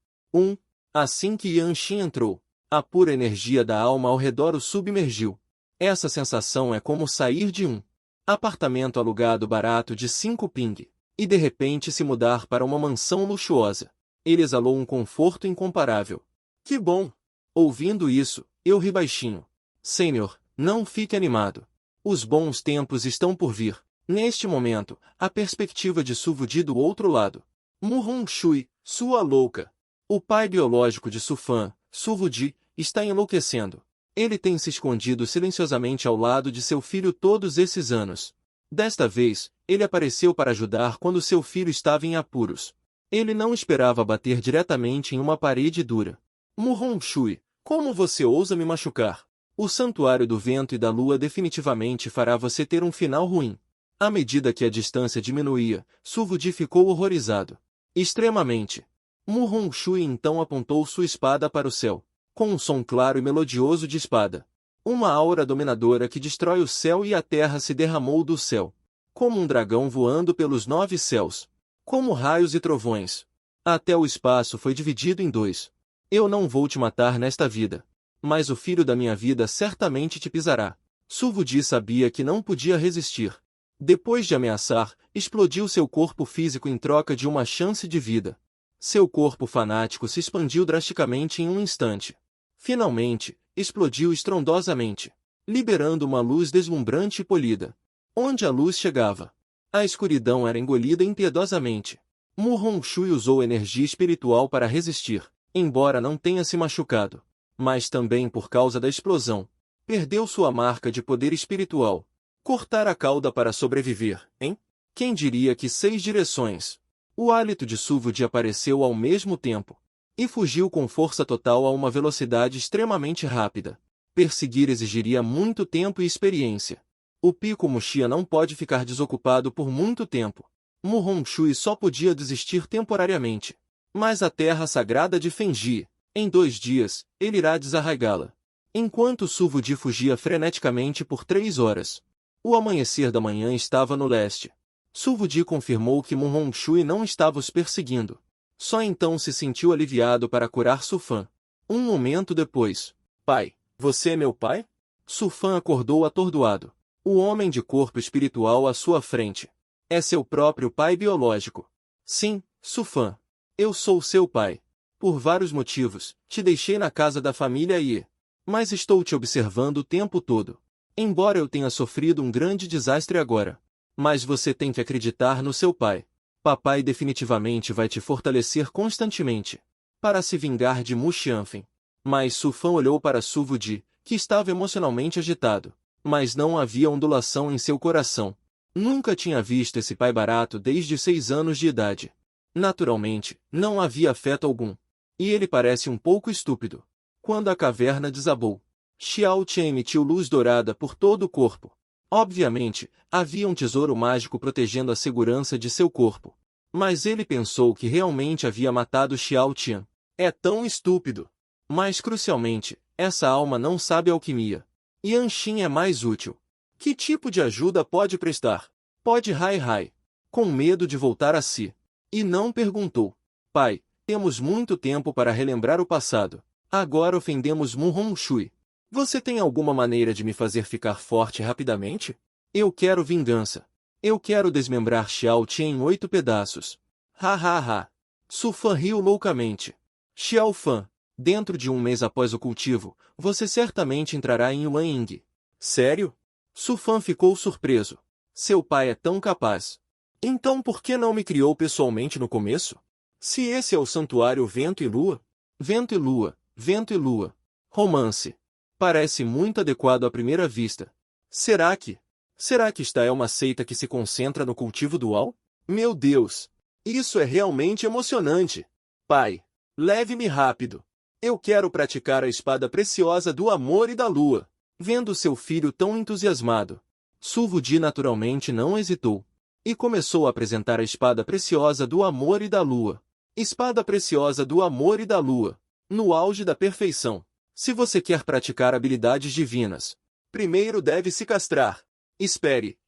Speaker 1: Assim que Yanshin entrou, a pura energia da alma ao redor o submergiu. Essa sensação é como sair de um apartamento alugado barato de 5 ping, e de repente se mudar para uma mansão luxuosa. Ele exalou um conforto incomparável. Que bom! Ouvindo isso, eu ri baixinho. Sênior, não fique animado. Os bons tempos estão por vir. Neste momento, a perspectiva de Suvudi do outro lado. Muron Shui, sua louca. O pai biológico de Sufan, Suvudi, está enlouquecendo. Ele tem se escondido silenciosamente ao lado de seu filho todos esses anos. Desta vez, ele apareceu para ajudar quando seu filho estava em apuros. Ele não esperava bater diretamente em uma parede dura. Muron Shui, como você ousa me machucar? O Santuário do Vento e da Lua definitivamente fará você ter um final ruim. À medida que a distância diminuía, Suvudi ficou horrorizado. Extremamente. Muron Shui então apontou sua espada para o céu, com um som claro e melodioso de espada. Uma aura dominadora que destrói o céu e a terra se derramou do céu, como um dragão voando pelos 9 céus, como raios e trovões. Até o espaço foi dividido em 2. Eu não vou te matar nesta vida, mas o filho da minha vida certamente te pisará. Suvudi sabia que não podia resistir. Depois de ameaçar, explodiu seu corpo físico em troca de uma chance de vida. Seu corpo fanático se expandiu drasticamente em um instante. Finalmente, explodiu estrondosamente, liberando uma luz deslumbrante e polida. Onde a luz chegava, a escuridão era engolida impiedosamente. Muron Shui usou energia espiritual para resistir, embora não tenha se machucado. Mas também por causa da explosão, perdeu sua marca de poder espiritual. Cortar a cauda para sobreviver, hein? Quem diria que 6 direções? O hálito de Suvudi apareceu ao mesmo tempo, e fugiu com força total a uma velocidade extremamente rápida. Perseguir exigiria muito tempo e experiência. O Pico Muxia não pode ficar desocupado por muito tempo. Muron Shui só podia desistir temporariamente. Mas a terra sagrada de Fenji Em 2 dias, ele irá desarraigá-la. Enquanto Su Wudi fugia freneticamente por 3 horas. O amanhecer da manhã estava no leste. Su Wudi confirmou que Mu Hongxue não estava os perseguindo. Só então se sentiu aliviado para curar Su Fan. Um momento depois. Pai, você é meu pai? Su Fan acordou atordoado. O homem de corpo espiritual à sua frente. É seu próprio pai biológico. Sim, Su Fan. Eu sou seu pai. Por vários motivos, te deixei na casa da família e... Mas estou te observando o tempo todo. Embora eu tenha sofrido um grande desastre agora. Mas você tem que acreditar no seu pai. Papai definitivamente vai te fortalecer constantemente. Para se vingar de Mu Xianfen. Mas Su Fan olhou para Su Wudi, que estava emocionalmente agitado. Mas não havia ondulação em seu coração. Nunca tinha visto esse pai barato desde 6 anos de idade. Naturalmente, não havia afeto algum. E ele parece um pouco estúpido. Quando a caverna desabou, Xiao Qian emitiu luz dourada por todo o corpo. Obviamente, havia um tesouro mágico protegendo a segurança de seu corpo. Mas ele pensou que realmente havia matado Xiao Qian. É tão estúpido. Mas crucialmente, essa alma não sabe alquimia. Yan Xin é mais útil. Que tipo de ajuda pode prestar? Pode Hai, com medo de voltar a si. E não perguntou. Pai, temos muito tempo para relembrar o passado. Agora ofendemos Mu Hongxue. Você tem alguma maneira de me fazer ficar forte rapidamente? Eu quero vingança. Eu quero desmembrar Xiao Qian em 8 pedaços. Ha. Su Fan riu loucamente. Xiao Fan, dentro de 1 mês após o cultivo, você certamente entrará em Yuanying. Sério? Su Fan ficou surpreso. Seu pai é tão capaz. Então por que não me criou pessoalmente no começo? Se esse é o santuário Vento e Lua. Vento e Lua, Vento e Lua. Romance. Parece muito adequado à primeira vista. Será que esta é uma seita que se concentra no cultivo dual? Meu Deus! Isso é realmente emocionante. Pai, leve-me rápido. Eu quero praticar a espada preciosa do amor e da lua. Vendo seu filho tão entusiasmado, Su Wudi naturalmente não hesitou. E começou a apresentar a espada preciosa do amor e da lua. Espada preciosa do amor e da lua. No auge da perfeição. Se você quer praticar habilidades divinas, primeiro deve se castrar. Espere.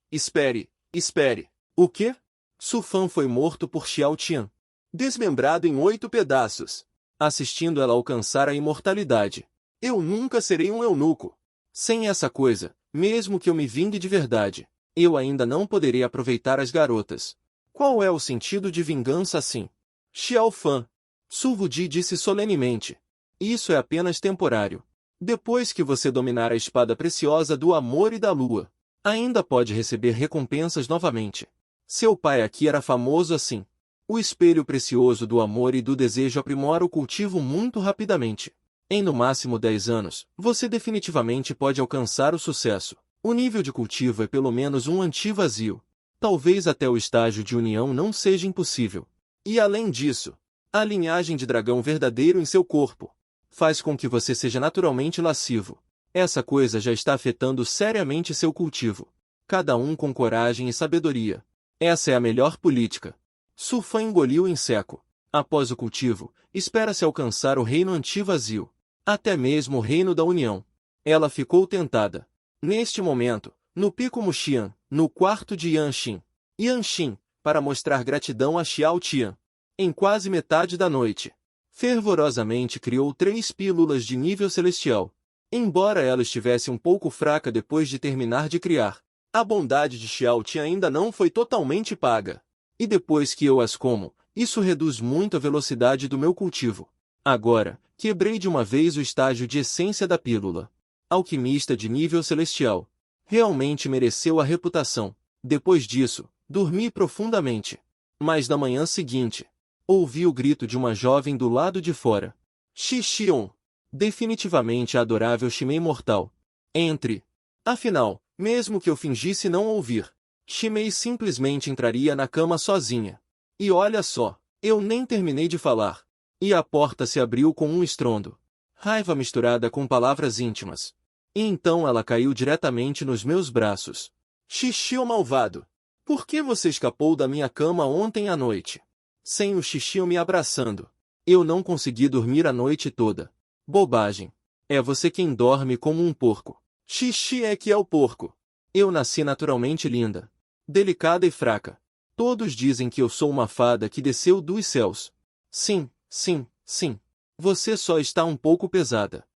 Speaker 1: O quê? Su Fan foi morto por Xiao Qian. Desmembrado em 8 pedaços. Assistindo ela alcançar a imortalidade. Eu nunca serei um eunuco. Sem essa coisa, mesmo que eu me vingue de verdade, eu ainda não poderei aproveitar as garotas. Qual é o sentido de vingança assim? Xiao Fan. Su Wudi disse solenemente. Isso é apenas temporário. Depois que você dominar a espada preciosa do amor e da lua, ainda pode receber recompensas novamente. Seu pai aqui era famoso assim. O espelho precioso do amor e do desejo aprimora o cultivo muito rapidamente. Em no máximo 10 anos, você definitivamente pode alcançar o sucesso. O nível de cultivo é pelo menos um anti-vazio. Talvez até o estágio de união não seja impossível. E além disso, a linhagem de dragão verdadeiro em seu corpo faz com que você seja naturalmente lascivo. Essa coisa já está afetando seriamente seu cultivo. Cada um com coragem e sabedoria. Essa é a melhor política. Su Fan engoliu em seco. Após o cultivo, espera-se alcançar o reino anti-vazio. Até mesmo o reino da união. Ela ficou tentada. Neste momento, no Pico Muxian, no quarto de Yan Xin, para mostrar gratidão a Xiao Qian. Em quase metade da noite, fervorosamente criou 3 pílulas de nível celestial. Embora ela estivesse um pouco fraca depois de terminar de criar, a bondade de Xiao Qian ainda não foi totalmente paga. E depois que eu as como, isso reduz muito a velocidade do meu cultivo. Agora, quebrei de uma vez o estágio de essência da pílula. Alquimista de nível celestial. Realmente mereceu a reputação. Depois disso, dormi profundamente. Mas na manhã seguinte, ouvi o grito de uma jovem do lado de fora. Xixion! Definitivamente a adorável Shimei mortal. Entre. Afinal, mesmo que eu fingisse não ouvir, Shimei simplesmente entraria na cama sozinha. E olha só, eu nem terminei de falar. E a porta se abriu com um estrondo. Raiva misturada com palavras íntimas. E então ela caiu diretamente nos meus braços. Xixion malvado! Por que você escapou da minha cama ontem à noite? Sem o Xixion me abraçando. Eu não consegui dormir a noite toda. Bobagem. É você quem dorme como um porco. Xixi é que é o porco. Eu nasci naturalmente linda, delicada e fraca. Todos dizem que eu sou uma fada que desceu dos céus. Sim, sim, sim. Você só está um pouco pesada.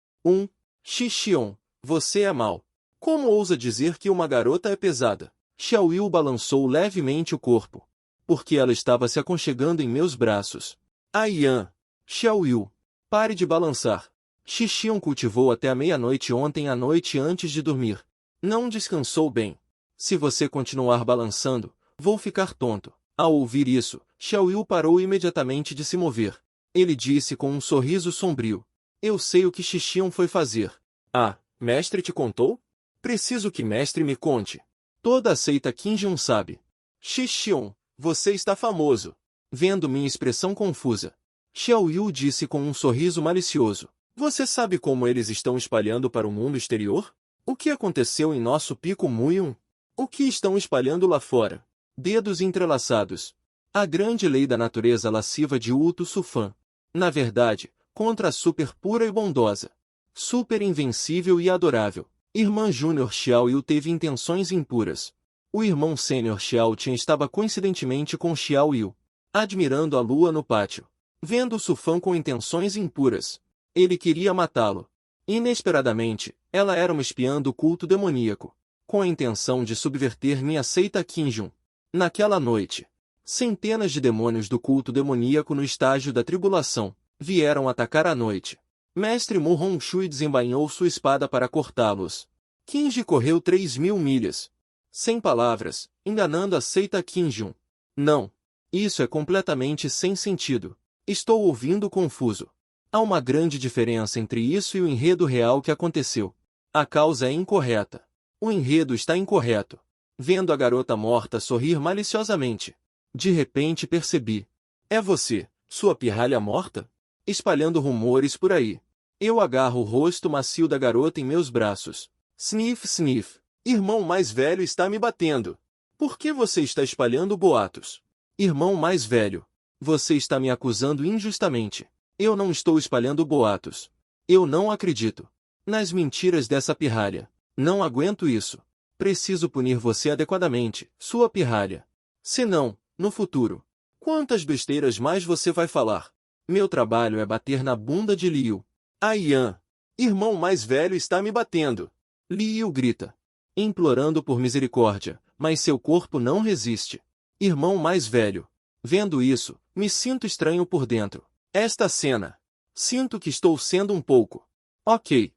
Speaker 1: Xixion, você é mau. Como ousa dizer que uma garota é pesada? Xiao Yu balançou levemente o corpo, porque ela estava se aconchegando em meus braços. Aian! Xiao Yu, pare de balançar. Xixion cultivou até a meia-noite ontem à noite antes de dormir. Não descansou bem. Se você continuar balançando, vou ficar tonto. Ao ouvir isso, Xiao Yu parou imediatamente de se mover. Ele disse com um sorriso sombrio. Eu sei o que Xixion foi fazer. Ah, mestre te contou? Preciso que mestre me conte. Toda a seita Qinjun sabe. Xixion, você está famoso. Vendo minha expressão confusa, Xiao Yu disse com um sorriso malicioso. Você sabe como eles estão espalhando para o mundo exterior? O que aconteceu em nosso pico Muyun? O que estão espalhando lá fora? Dedos entrelaçados. A grande lei da natureza lasciva de Uto Sufan. Na verdade, contra a super pura e bondosa. Super invencível e adorável. Irmã Júnior Xiao Yu teve intenções impuras. O irmão sênior Xiao Tian estava coincidentemente com Xiao Yu, admirando a lua no pátio. Vendo Sufan com intenções impuras, ele queria matá-lo. Inesperadamente, ela era uma espiã do culto demoníaco, com a intenção de subverter minha seita Qinjun. Naquela noite, centenas de demônios do culto demoníaco no estágio da tribulação vieram atacar à noite. Mestre Mu Hongxue desembainhou sua espada para cortá-los. Qinji correu 3.000 milhas. Sem palavras, enganando a seita Qinjun. Não. Isso é completamente sem sentido. Estou ouvindo confuso. Há uma grande diferença entre isso e o enredo real que aconteceu. A causa é incorreta. O enredo está incorreto. Vendo a garota morta sorrir maliciosamente, de repente percebi. É você, sua pirralha morta? Espalhando rumores por aí. Eu agarro o rosto macio da garota em meus braços. Sniff, sniff. Irmão mais velho está me batendo. Por que você está espalhando boatos? Irmão mais velho, você está me acusando injustamente. Eu não estou espalhando boatos. Eu não acredito nas mentiras dessa pirralha. Não aguento isso. Preciso punir você adequadamente, sua pirralha. Senão, no futuro, quantas besteiras mais você vai falar? Meu trabalho é bater na bunda de Liu. Aian, irmão mais velho está me batendo. Liu grita, implorando por misericórdia, mas seu corpo não resiste. Irmão mais velho. Vendo isso, me sinto estranho por dentro. Esta cena. Sinto que estou sendo um pouco. Ok.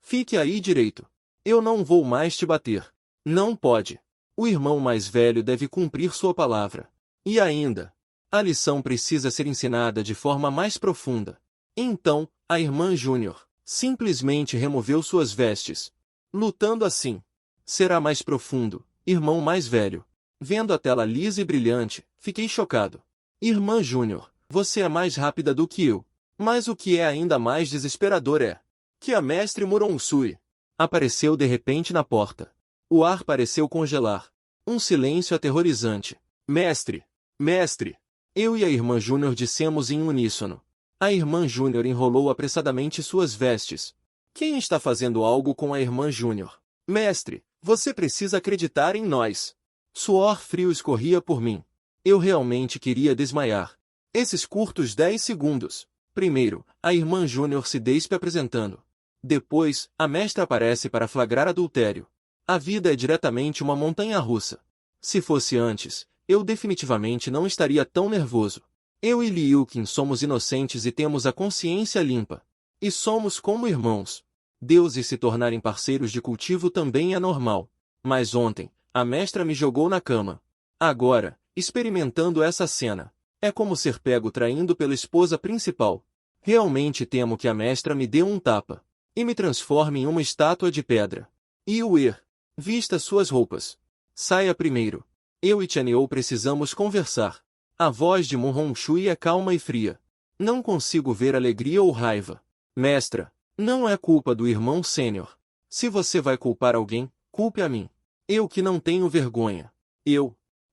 Speaker 1: Fique aí direito. Eu não vou mais te bater. Não pode. O irmão mais velho deve cumprir sua palavra. E ainda, a lição precisa ser ensinada de forma mais profunda. Então, a irmã Júnior simplesmente removeu suas vestes. Lutando assim, será mais profundo, irmão mais velho. Vendo a tela lisa e brilhante, fiquei chocado. Irmã Júnior, você é mais rápida do que eu. Mas o que é ainda mais desesperador é que a mestre Muronsui apareceu de repente na porta. O ar pareceu congelar. Um silêncio aterrorizante. Mestre! Mestre! Eu e a irmã Júnior dissemos em uníssono. A irmã Júnior enrolou apressadamente suas vestes. Quem está fazendo algo com a irmã Júnior? Mestre, você precisa acreditar em nós. Suor frio escorria por mim. Eu realmente queria desmaiar. Esses curtos 10 segundos. Primeiro, a irmã Júnior se despe apresentando. Depois, a mestra aparece para flagrar adultério. A vida é diretamente uma montanha-russa. Se fosse antes, eu definitivamente não estaria tão nervoso. Eu e Liu Qin somos inocentes e temos a consciência limpa. E somos como irmãos. Deuses se tornarem parceiros de cultivo também é normal. Mas ontem, a mestra me jogou na cama. Agora, experimentando essa cena, é como ser pego traindo pela esposa principal. Realmente temo que a mestra me dê um tapa e me transforme em uma estátua de pedra. Yuer, vista suas roupas. Saia primeiro. Eu e Tianyu precisamos conversar. A voz de Mu Hongxue é calma e fria. Não consigo ver alegria ou raiva. Mestra, não é culpa do irmão sênior. Se você vai culpar alguém, culpe a mim. Eu que não tenho vergonha.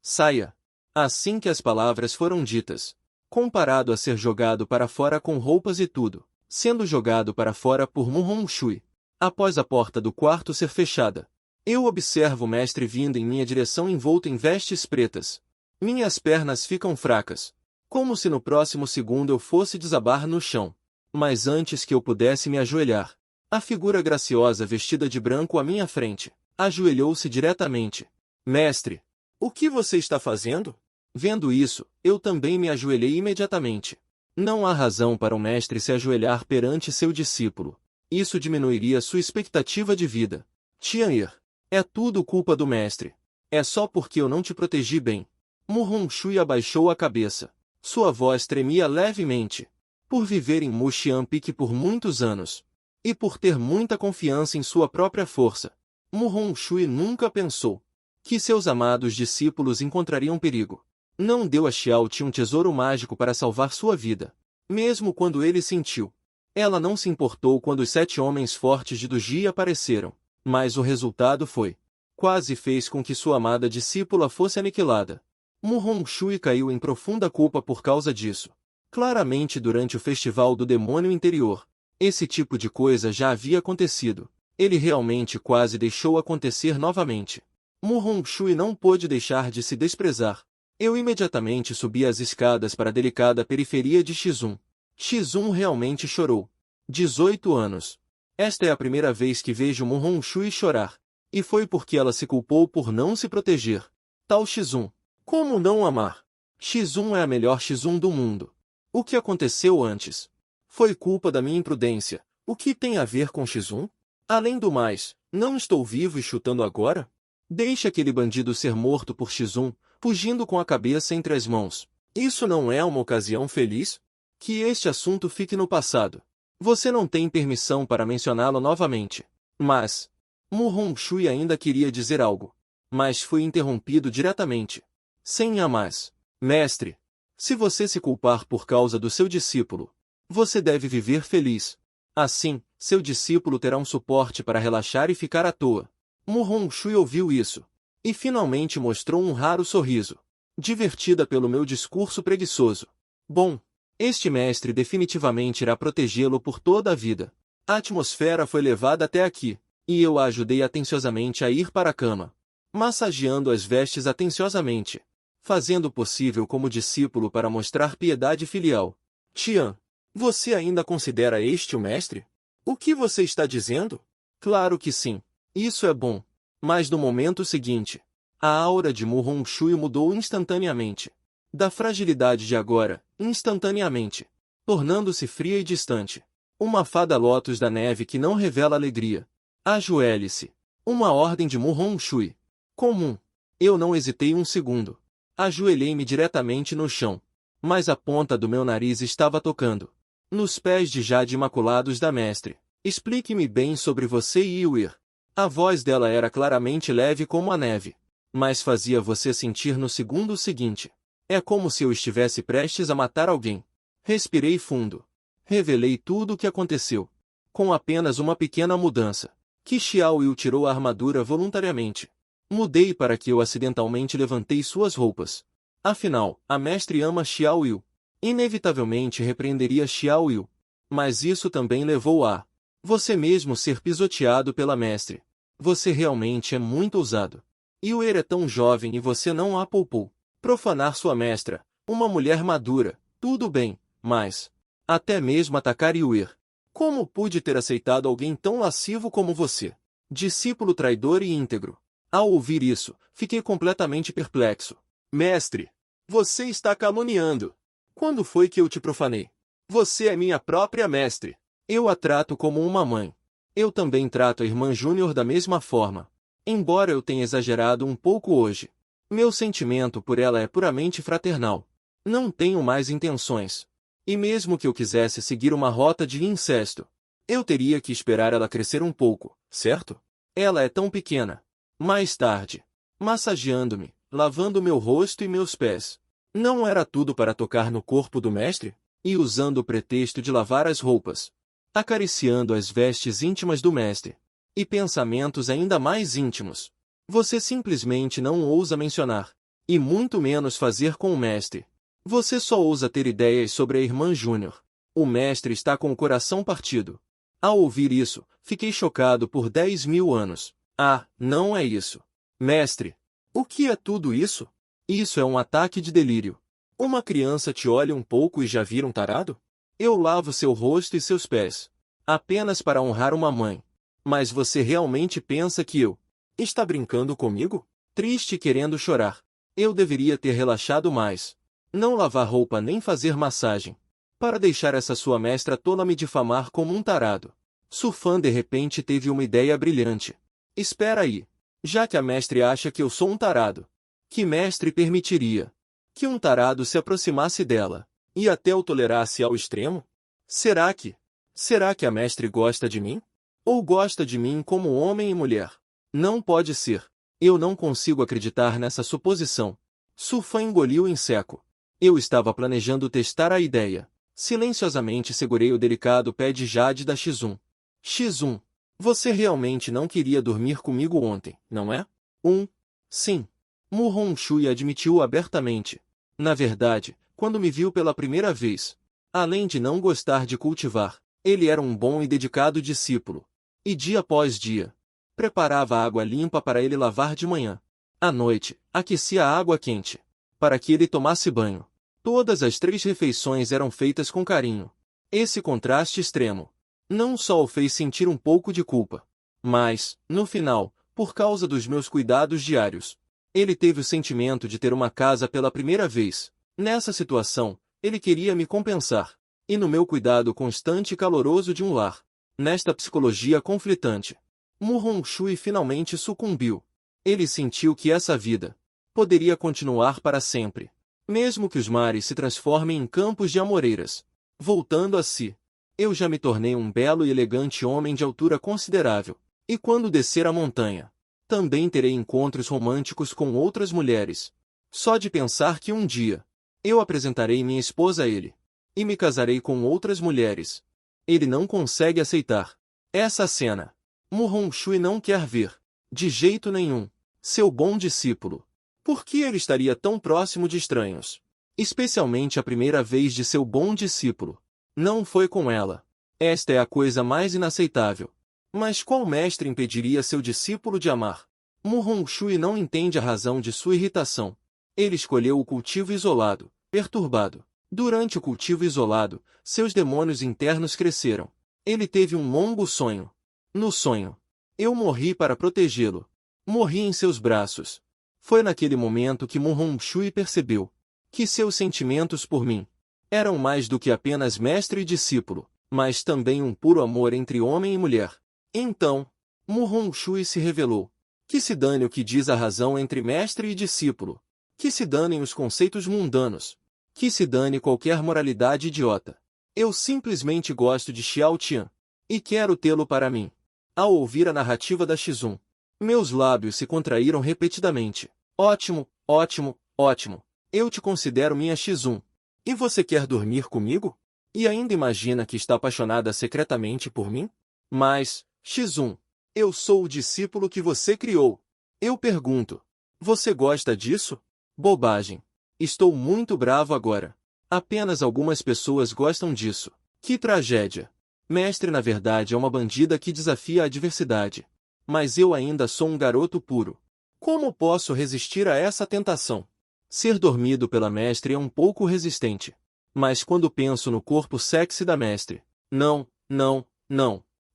Speaker 1: Saia. Assim que as palavras foram ditas, comparado a ser jogado para fora com roupas e tudo, sendo jogado para fora por Mu Hongxue. Após a porta do quarto ser fechada, eu observo o mestre vindo em minha direção envolto em vestes pretas. Minhas pernas ficam fracas, como se no próximo segundo eu fosse desabar no chão. Mas antes que eu pudesse me ajoelhar, a figura graciosa vestida de branco à minha frente, ajoelhou-se diretamente. Mestre, o que você está fazendo? Vendo isso, eu também me ajoelhei imediatamente. Não há razão para o mestre se ajoelhar perante seu discípulo. Isso diminuiria sua expectativa de vida. Tian'er, é tudo culpa do mestre. É só porque eu não te protegi bem. Mu Hongxue abaixou a cabeça. Sua voz tremia levemente. Por viver em Muxianpique por muitos anos, e por ter muita confiança em sua própria força, Mu Hongxue nunca pensou que seus amados discípulos encontrariam perigo. Não deu a Xiao Ti um tesouro mágico para salvar sua vida. Mesmo quando ele sentiu. Ela não se importou quando os 7 homens fortes de Duji apareceram, mas o resultado foi. Quase fez com que sua amada discípula fosse aniquilada. Mu Hongxue caiu em profunda culpa por causa disso. Claramente durante o festival do demônio interior, esse tipo de coisa já havia acontecido. Ele realmente quase deixou acontecer novamente. Mu Hongxue não pôde deixar de se desprezar. Eu imediatamente subi as escadas para a delicada periferia de Xizun. Xizun realmente chorou. 18 anos. Esta é a primeira vez que vejo Mu Hongxue chorar. E foi porque ela se culpou por não se proteger. Tal Xizun. Como não amar? Xizun é a melhor Xizun do mundo. O que aconteceu antes? Foi culpa da minha imprudência. O que tem a ver com Xizun? Além do mais, não estou vivo e chutando agora? Deixe aquele bandido ser morto por Xizun, fugindo com a cabeça entre as mãos. Isso não é uma ocasião feliz? Que este assunto fique no passado. Você não tem permissão para mencioná-lo novamente. Mas... Mu Hongxue ainda queria dizer algo. Mas fui interrompido diretamente. Sem a mais. Mestre, se você se culpar por causa do seu discípulo, você deve viver feliz. Assim, seu discípulo terá um suporte para relaxar e ficar à toa. Mu Hongxue ouviu isso. E finalmente mostrou um raro sorriso. Divertida pelo meu discurso preguiçoso. Bom, este mestre definitivamente irá protegê-lo por toda a vida. A atmosfera foi levada até aqui, e eu a ajudei atenciosamente a ir para a cama, massageando as vestes atenciosamente, fazendo o possível como discípulo para mostrar piedade filial. Tian, você ainda considera este o mestre? O que você está dizendo? Claro que sim. Isso é bom. Mas no momento seguinte, a aura de Mu Hongxue mudou instantaneamente. Da fragilidade de agora, instantaneamente, tornando-se fria e distante. Uma fada lótus da neve que não revela alegria. Ajoelhe-se. Uma ordem de Mu Hongxue. Comum. Eu não hesitei um segundo. Ajoelhei-me diretamente no chão. Mas a ponta do meu nariz estava tocando nos pés de Jade imaculados da mestre. Explique-me bem sobre você e Yuir. A voz dela era claramente leve como a neve, mas fazia você sentir no segundo seguinte. É como se eu estivesse prestes a matar alguém. Respirei fundo. Revelei tudo o que aconteceu. Com apenas uma pequena mudança. Que Xiao Yu tirou a armadura voluntariamente. Mudei para que eu acidentalmente levantei suas roupas. Afinal, a mestre ama Xiao Yu. Inevitavelmente repreenderia Xiao Yu. Mas isso também levou a você mesmo ser pisoteado pela mestre. Você realmente é muito ousado. Yuer é tão jovem e você não a poupou. Profanar sua mestra, uma mulher madura, tudo bem, mas... até mesmo atacar Yuer. Como pude ter aceitado alguém tão lascivo como você? Discípulo traidor e íntegro. Ao ouvir isso, fiquei completamente perplexo. Mestre, você está caluniando. Quando foi que eu te profanei? Você é minha própria mestre. Eu a trato como uma mãe. Eu também trato a irmã Júnior da mesma forma. Embora eu tenha exagerado um pouco hoje, meu sentimento por ela é puramente fraternal. Não tenho mais intenções. E mesmo que eu quisesse seguir uma rota de incesto, eu teria que esperar ela crescer um pouco, certo? Ela é tão pequena. Mais tarde, massageando-me, lavando meu rosto e meus pés. Não era tudo para tocar no corpo do mestre? E usando o pretexto de lavar as roupas, acariciando as vestes íntimas do mestre, e pensamentos ainda mais íntimos. Você simplesmente não ousa mencionar, e muito menos fazer com o mestre. Você só ousa ter ideias sobre a irmã Júnior. O mestre está com o coração partido. Ao ouvir isso, fiquei chocado por 10.000 anos. Ah, não é isso. Mestre, o que é tudo isso? Isso é um ataque de delírio. Uma criança te olha um pouco e já vira um tarado? Eu lavo seu rosto e seus pés. Apenas para honrar uma mãe. Mas você realmente pensa que eu... Está brincando comigo? Triste e querendo chorar. Eu deveria ter relaxado mais. Não lavar roupa nem fazer massagem. Para deixar essa sua mestra tola me difamar como um tarado. Sufan de repente teve uma ideia brilhante. Espera aí. Já que a mestre acha que eu sou um tarado, que mestre permitiria que um tarado se aproximasse dela e até o tolerasse ao extremo? Será que a mestre gosta de mim? Ou gosta de mim como homem e mulher? Não pode ser. Eu não consigo acreditar nessa suposição. Sufan engoliu em seco. Eu estava planejando testar a ideia. Silenciosamente segurei o delicado pé de Jade da X1. X1, você realmente não queria dormir comigo ontem, não é? Sim. Mu Hongxue admitiu abertamente. Na verdade, quando me viu pela primeira vez, além de não gostar de cultivar, ele era um bom e dedicado discípulo. E dia após dia, preparava água limpa para ele lavar de manhã. À noite, aquecia a água quente, para que ele tomasse banho. Todas as 3 refeições eram feitas com carinho. Esse contraste extremo não só o fez sentir um pouco de culpa, mas, no final, por causa dos meus cuidados diários, ele teve o sentimento de ter uma casa pela primeira vez. Nessa situação, ele queria me compensar. E no meu cuidado constante e caloroso de um lar. Nesta psicologia conflitante, Mu Hongxue finalmente sucumbiu. Ele sentiu que essa vida poderia continuar para sempre, mesmo que os mares se transformem em campos de amoreiras. Voltando a si, eu já me tornei um belo e elegante homem de altura considerável, e quando descer a montanha, também terei encontros românticos com outras mulheres. Só de pensar que um dia, eu apresentarei minha esposa a ele, e me casarei com outras mulheres. Ele não consegue aceitar essa cena. Mu Hongxue não quer ver, de jeito nenhum, seu bom discípulo. Por que ele estaria tão próximo de estranhos? Especialmente a primeira vez de seu bom discípulo. Não foi com ela. Esta é a coisa mais inaceitável. Mas qual mestre impediria seu discípulo de amar? Mu Hongxue não entende a razão de sua irritação. Ele escolheu o cultivo isolado, perturbado. Durante o cultivo isolado, seus demônios internos cresceram. Ele teve um longo sonho. No sonho, eu morri para protegê-lo. Morri em seus braços. Foi naquele momento que Mu Hongxue percebeu que seus sentimentos por mim eram mais do que apenas mestre e discípulo, mas também um puro amor entre homem e mulher. Então, Mu Hongxue se revelou. Que se dane o que diz a razão entre mestre e discípulo. Que se danem os conceitos mundanos. Que se dane qualquer moralidade idiota. Eu simplesmente gosto de Xiao Tian. E quero tê-lo para mim. Ao ouvir a narrativa da X1, meus lábios se contraíram repetidamente. Ótimo, ótimo, ótimo. Eu te considero minha X1. E você quer dormir comigo? E ainda imagina que está apaixonada secretamente por mim? Mas, X1, eu sou o discípulo que você criou. Eu pergunto, você gosta disso? Bobagem. Estou muito bravo agora. Apenas algumas pessoas gostam disso. Que tragédia. Mestre na verdade é uma bandida que desafia a adversidade. Mas eu ainda sou um garoto puro. Como posso resistir a essa tentação? Ser dormido pela mestre é um pouco resistente. Mas quando penso no corpo sexy da mestre, não.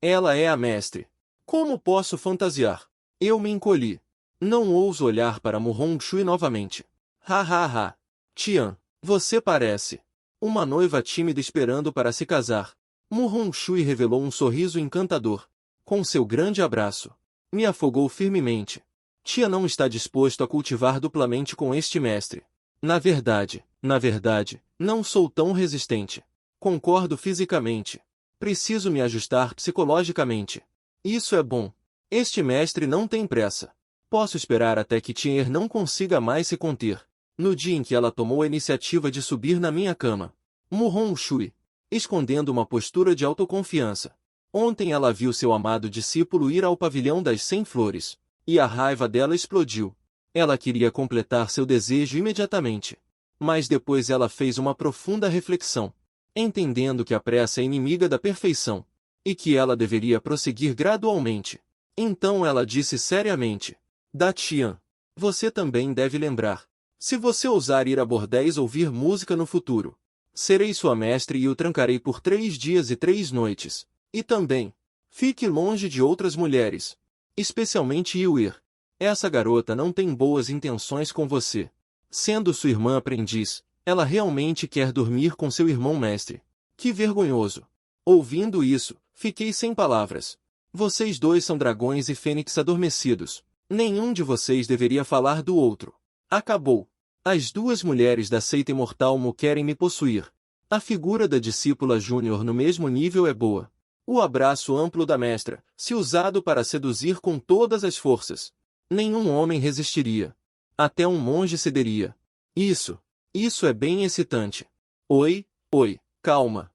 Speaker 1: Ela é a mestre. Como posso fantasiar? Eu me encolhi. Não ouso olhar para Mu Hongxue novamente. Ha. Tian, você parece uma noiva tímida esperando para se casar. Mu Hongxue revelou um sorriso encantador. Com seu grande abraço, me afogou firmemente. Tia não está disposto a cultivar duplamente com este mestre. Na verdade, não sou tão resistente. Concordo fisicamente. Preciso me ajustar psicologicamente. Isso é bom. Este mestre não tem pressa. Posso esperar até que Tier não consiga mais se conter. No dia em que ela tomou a iniciativa de subir na minha cama, Mu Hongxue, escondendo uma postura de autoconfiança. Ontem ela viu seu amado discípulo ir ao pavilhão das 100 flores. E a raiva dela explodiu. Ela queria completar seu desejo imediatamente. Mas depois ela fez uma profunda reflexão, entendendo que a pressa é inimiga da perfeição, e que ela deveria prosseguir gradualmente. Então ela disse seriamente: Datian, você também deve lembrar. Se você ousar ir a bordéis ouvir música no futuro, serei sua mestre e o trancarei por 3 dias e 3 noites. E também, fique longe de outras mulheres, especialmente Yuir. Essa garota não tem boas intenções com você. Sendo sua irmã aprendiz, ela realmente quer dormir com seu irmão mestre. Que vergonhoso! Ouvindo isso, fiquei sem palavras. Vocês dois são dragões e fênix adormecidos. Nenhum de vocês deveria falar do outro. Acabou. As 2 mulheres da seita imortal Mu querem me possuir. A figura da discípula júnior no mesmo nível é boa. O abraço amplo da mestra, se usado para seduzir com todas as forças, nenhum homem resistiria. Até um monge cederia. Isso é bem excitante. Oi, calma,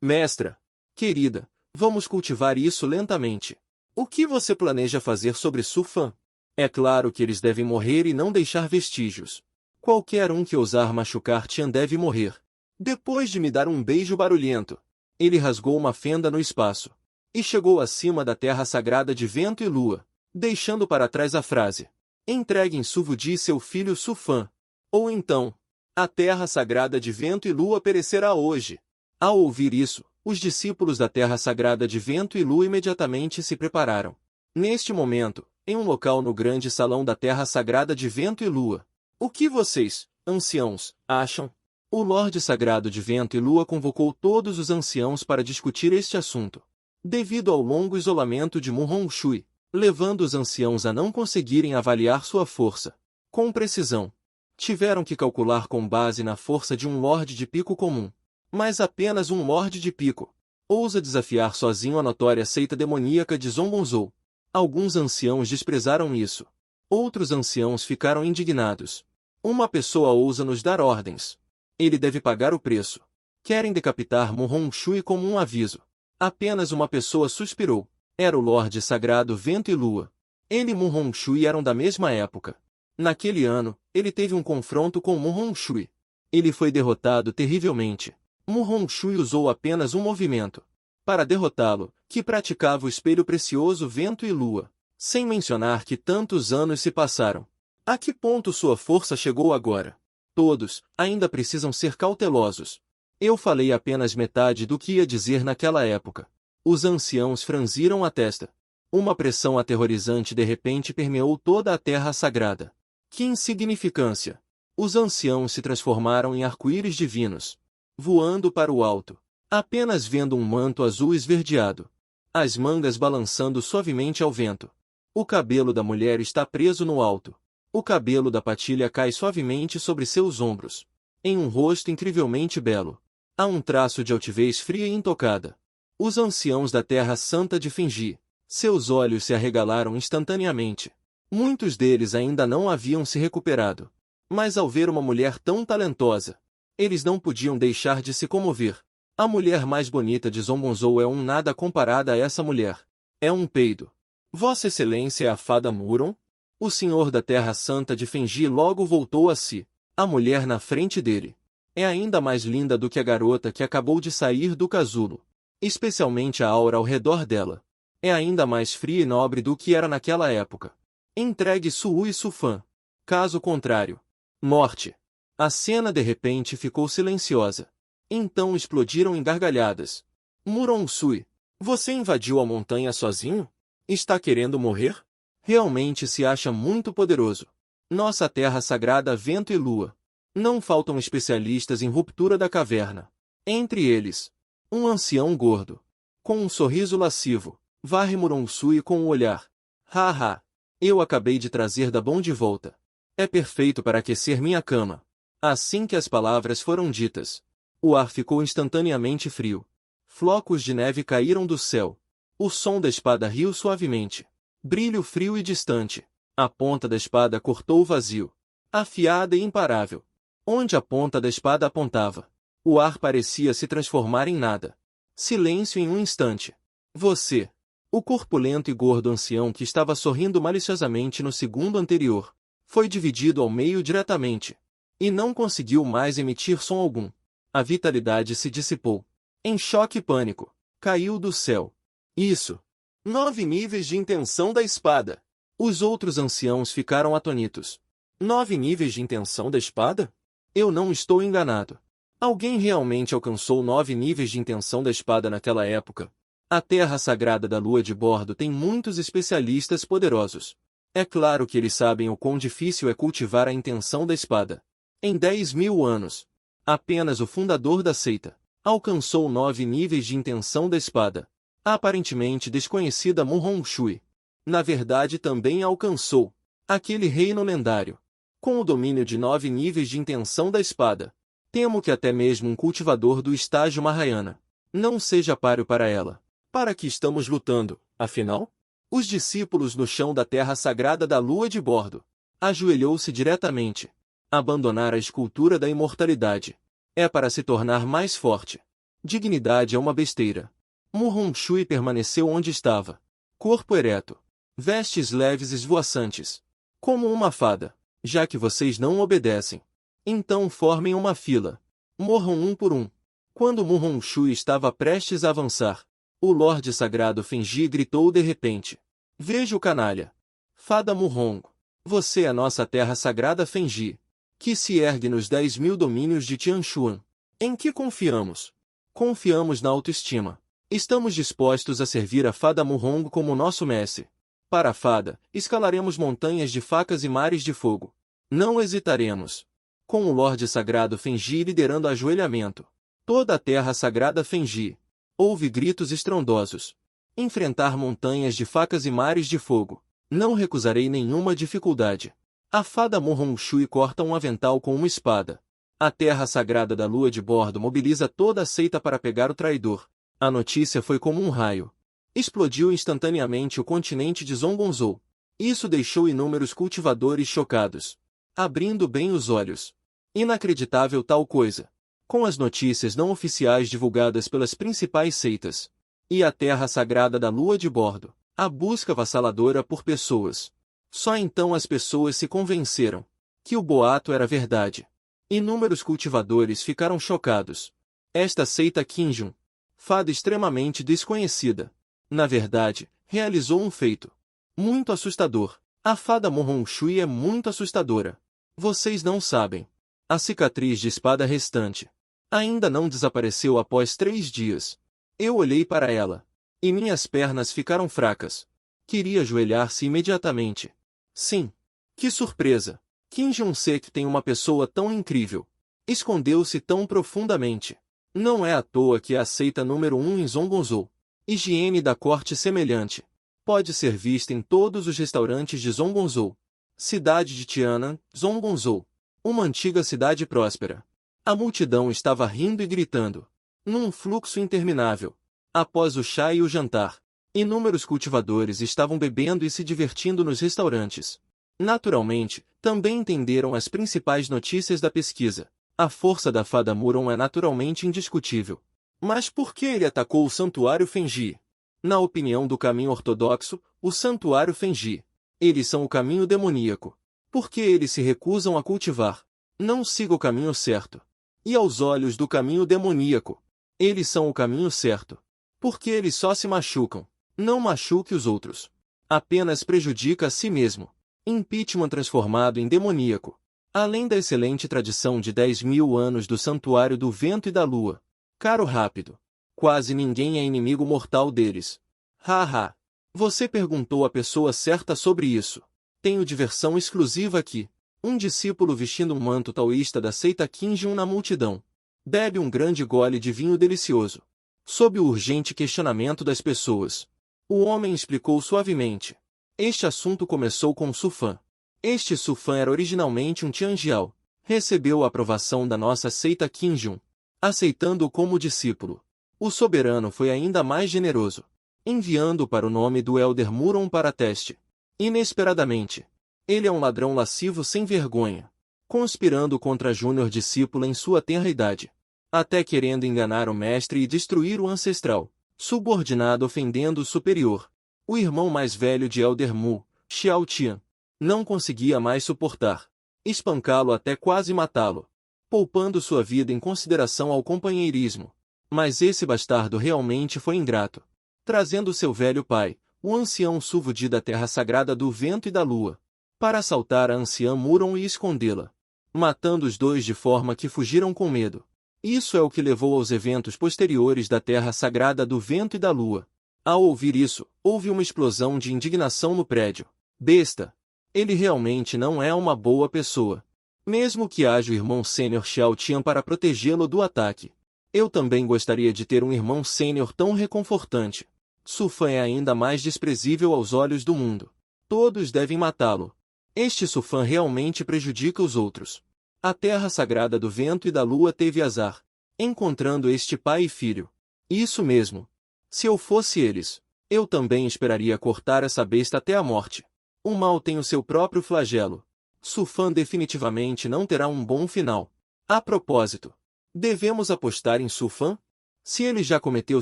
Speaker 1: mestra, querida, vamos cultivar isso lentamente. O que você planeja fazer sobre Sufan? É claro que eles devem morrer e não deixar vestígios. Qualquer um que ousar machucar Tian deve morrer. Depois de me dar um beijo barulhento, ele rasgou uma fenda no espaço e chegou acima da terra sagrada de vento e lua, deixando para trás a frase: entreguem Suvudi e seu filho Sufan, ou então, a terra sagrada de vento e lua perecerá hoje. Ao ouvir isso, os discípulos da terra sagrada de vento e lua imediatamente se prepararam. Neste momento, em um local no grande salão da terra sagrada de vento e lua, o que vocês, anciãos, acham? O Lorde Sagrado de Vento e Lua convocou todos os anciãos para discutir este assunto. Devido ao longo isolamento de Mu Hongshui, levando os anciãos a não conseguirem avaliar sua força com precisão, tiveram que calcular com base na força de um Lorde de Pico comum. Mas apenas um Lorde de Pico ousa desafiar sozinho a notória seita demoníaca de Zongonzou. Alguns anciãos desprezaram isso. Outros anciãos ficaram indignados. Uma pessoa ousa nos dar ordens. Ele deve pagar o preço. Querem decapitar Mu Hongshui como um aviso. Apenas uma pessoa suspirou. Era o Lorde Sagrado Vento e Lua. Ele e Mu Hongshui eram da mesma época. Naquele ano, ele teve um confronto com Mu Hongshui. Ele foi derrotado terrivelmente. Mu Hongshui usou apenas um movimento para derrotá-lo, que praticava o espelho precioso Vento e Lua. Sem mencionar que tantos anos se passaram. A que ponto sua força chegou agora? Todos ainda precisam ser cautelosos. Eu falei apenas metade do que ia dizer naquela época. Os anciãos franziram a testa. Uma pressão aterrorizante de repente permeou toda a terra sagrada. Que insignificância! Os anciãos se transformaram em arco-íris divinos, voando para o alto, apenas vendo um manto azul esverdeado, as mangas balançando suavemente ao vento. O cabelo da mulher está preso no alto. O cabelo da patilha cai suavemente sobre seus ombros. Em um rosto incrivelmente belo, há um traço de altivez fria e intocada. Os anciãos da Terra Santa de Fingir, seus olhos se arregalaram instantaneamente. Muitos deles ainda não haviam se recuperado. Mas ao ver uma mulher tão talentosa, eles não podiam deixar de se comover. A mulher mais bonita de Zongonzou é um nada comparada a essa mulher. É um peido. Vossa Excelência é a fada Muron? O senhor da Terra Santa de Fengji logo voltou a si. A mulher na frente dele é ainda mais linda do que a garota que acabou de sair do casulo. Especialmente a aura ao redor dela. É ainda mais fria e nobre do que era naquela época. Entregue Suu e Sufan. Caso contrário, morte. A cena de repente ficou silenciosa. Então explodiram em gargalhadas. Murong-sui, você invadiu a montanha sozinho? Está querendo morrer? Realmente se acha muito poderoso. Nossa terra sagrada Vento e Lua. Não faltam especialistas em ruptura da caverna. Entre eles, um ancião gordo, com um sorriso lascivo, varre Murong-sui com o olhar. Haha, eu acabei de trazer Dabon de volta. É perfeito para aquecer minha cama. Assim que as palavras foram ditas, o ar ficou instantaneamente frio. Flocos de neve caíram do céu. O som da espada riu suavemente. Brilho frio e distante. A ponta da espada cortou o vazio. Afiada e imparável. Onde a ponta da espada apontava, o ar parecia se transformar em nada. Silêncio em um instante. Você, o corpulento e gordo ancião que estava sorrindo maliciosamente no segundo anterior, foi dividido ao meio diretamente. e não conseguiu mais emitir som algum. A vitalidade se dissipou. Em choque e pânico, caiu do céu. Isso. 9 níveis de intenção da espada. Os outros anciãos ficaram atônitos. 9 níveis de intenção da espada? Eu não estou enganado. Alguém realmente alcançou 9 níveis de intenção da espada naquela época. A Terra Sagrada da Lua de Bordo tem muitos especialistas poderosos. É claro que eles sabem o quão difícil é cultivar a intenção da espada. Em 10.000 anos, apenas o fundador da seita alcançou 9 níveis de intenção da espada. A aparentemente desconhecida Mu Hongxue, na verdade também alcançou aquele reino lendário, com o domínio de 9 níveis de intenção da espada. Temo que até mesmo um cultivador do estágio Mahayana não seja páreo para ela. Para que estamos lutando, afinal? Os discípulos no chão da terra sagrada da Lua de Bordo ajoelhou-se diretamente. Abandonar a escultura da imortalidade é para se tornar mais forte. Dignidade é uma besteira. Mu Hongxue permaneceu onde estava. Corpo ereto. Vestes leves e esvoaçantes. Como uma fada. Já que vocês não obedecem, então formem uma fila. Morram um por um. Quando Mu Hongxue estava prestes a avançar, o Lorde Sagrado Fengi gritou de repente. Veja o canalha. Fada Mu Hong. Você é nossa terra sagrada Fengi, que se ergue nos 10.000 domínios de Tianshuan. Em que confiamos? Confiamos na autoestima. Estamos dispostos a servir a Fada Mu Hong como nosso mestre. Para a Fada, escalaremos montanhas de facas e mares de fogo. Não hesitaremos. Com o Lorde Sagrado Fengi liderando ajoelhamento. Toda a terra sagrada Fengi. Houve gritos estrondosos. Enfrentar montanhas de facas e mares de fogo. Não recusarei nenhuma dificuldade. A Fada Mu Hongxue corta um avental com uma espada. A terra sagrada da Lua de Bordo mobiliza toda a seita para pegar o traidor. A notícia foi como um raio. Explodiu instantaneamente o continente de Zongonzou. Isso deixou inúmeros cultivadores chocados, abrindo bem os olhos. Inacreditável tal coisa. Com as notícias não oficiais divulgadas pelas principais seitas, e a terra sagrada da Lua de Bordo, a busca avassaladora por pessoas. Só então as pessoas se convenceram que o boato era verdade. Inúmeros cultivadores ficaram chocados. Esta seita Qinjun, fada extremamente desconhecida, na verdade, realizou um feito muito assustador. A Fada Mu Hongxue é muito assustadora. Vocês não sabem. A cicatriz de espada restante ainda não desapareceu após 3 dias. Eu olhei para ela, e minhas pernas ficaram fracas. Queria ajoelhar-se imediatamente. Sim. Que surpresa! Kim Jong-sek tem uma pessoa tão incrível. Escondeu-se tão profundamente. Não é à toa que é a seita número 1 em Zongonzou. Higiene da corte semelhante pode ser vista em todos os restaurantes de Zongonzou. Cidade de Tianan, Zongonzou. Uma antiga cidade próspera. A multidão estava rindo e gritando, num fluxo interminável. Após o chá e o jantar, inúmeros cultivadores estavam bebendo e se divertindo nos restaurantes. Naturalmente, também entenderam as principais notícias da pesquisa. A força da Fada Muron é naturalmente indiscutível. Mas por que ele atacou o Santuário Fengi? Na opinião do caminho ortodoxo, o Santuário Fengi. Eles são o caminho demoníaco. Por que eles se recusam a cultivar? Não siga o caminho certo. E aos olhos do caminho demoníaco, eles são o caminho certo. Porque eles só se machucam. Não machuque os outros. Apenas prejudica a si mesmo. Impeachment transformado em demoníaco. Além da excelente tradição de 10.000 anos do Santuário do Vento e da Lua. Caro rápido. Quase ninguém é inimigo mortal deles. Haha. Você perguntou à pessoa certa sobre isso. Tenho diversão exclusiva aqui. Um discípulo vestindo um manto taoísta da seita Qinjun na multidão. Bebe um grande gole de vinho delicioso. Sob o urgente questionamento das pessoas, o homem explicou suavemente. Este assunto começou com Sufan. Este Sufan era originalmente um Tianjiao. Recebeu a aprovação da nossa seita Qinjun, aceitando-o como discípulo. O soberano foi ainda mais generoso, enviando-o para o nome do Elder Muron para teste. Inesperadamente, ele é um ladrão lascivo sem vergonha, conspirando contra Júnior discípulo em sua tenra idade, até querendo enganar o mestre e destruir o ancestral, subordinado ofendendo o superior. O irmão mais velho de Elder Mu, Xiao Tian, não conseguia mais suportar. espancá-lo até quase matá-lo, poupando sua vida em consideração ao companheirismo. Mas esse bastardo realmente foi ingrato, trazendo seu velho pai, o ancião Suvudi da terra sagrada do vento e da lua, para assaltar a anciã Muron e escondê-la, matando os dois de forma que fugiram com medo. Isso é o que levou aos eventos posteriores da terra sagrada do vento e da lua. Ao ouvir isso, houve uma explosão de indignação no prédio. Besta! Ele realmente não é uma boa pessoa. Mesmo que haja o irmão sênior Xiao Tian para protegê-lo do ataque. Eu também gostaria de ter um irmão sênior tão reconfortante. Su Fan é ainda mais desprezível aos olhos do mundo. Todos devem matá-lo. Este Su Fan realmente prejudica os outros. A terra sagrada do vento e da lua teve azar, encontrando este pai e filho. Isso mesmo. Se eu fosse eles, eu também esperaria cortar essa besta até a morte. O mal tem o seu próprio flagelo. Su Fan definitivamente não terá um bom final. A propósito, devemos apostar em Su Fan? Se ele já cometeu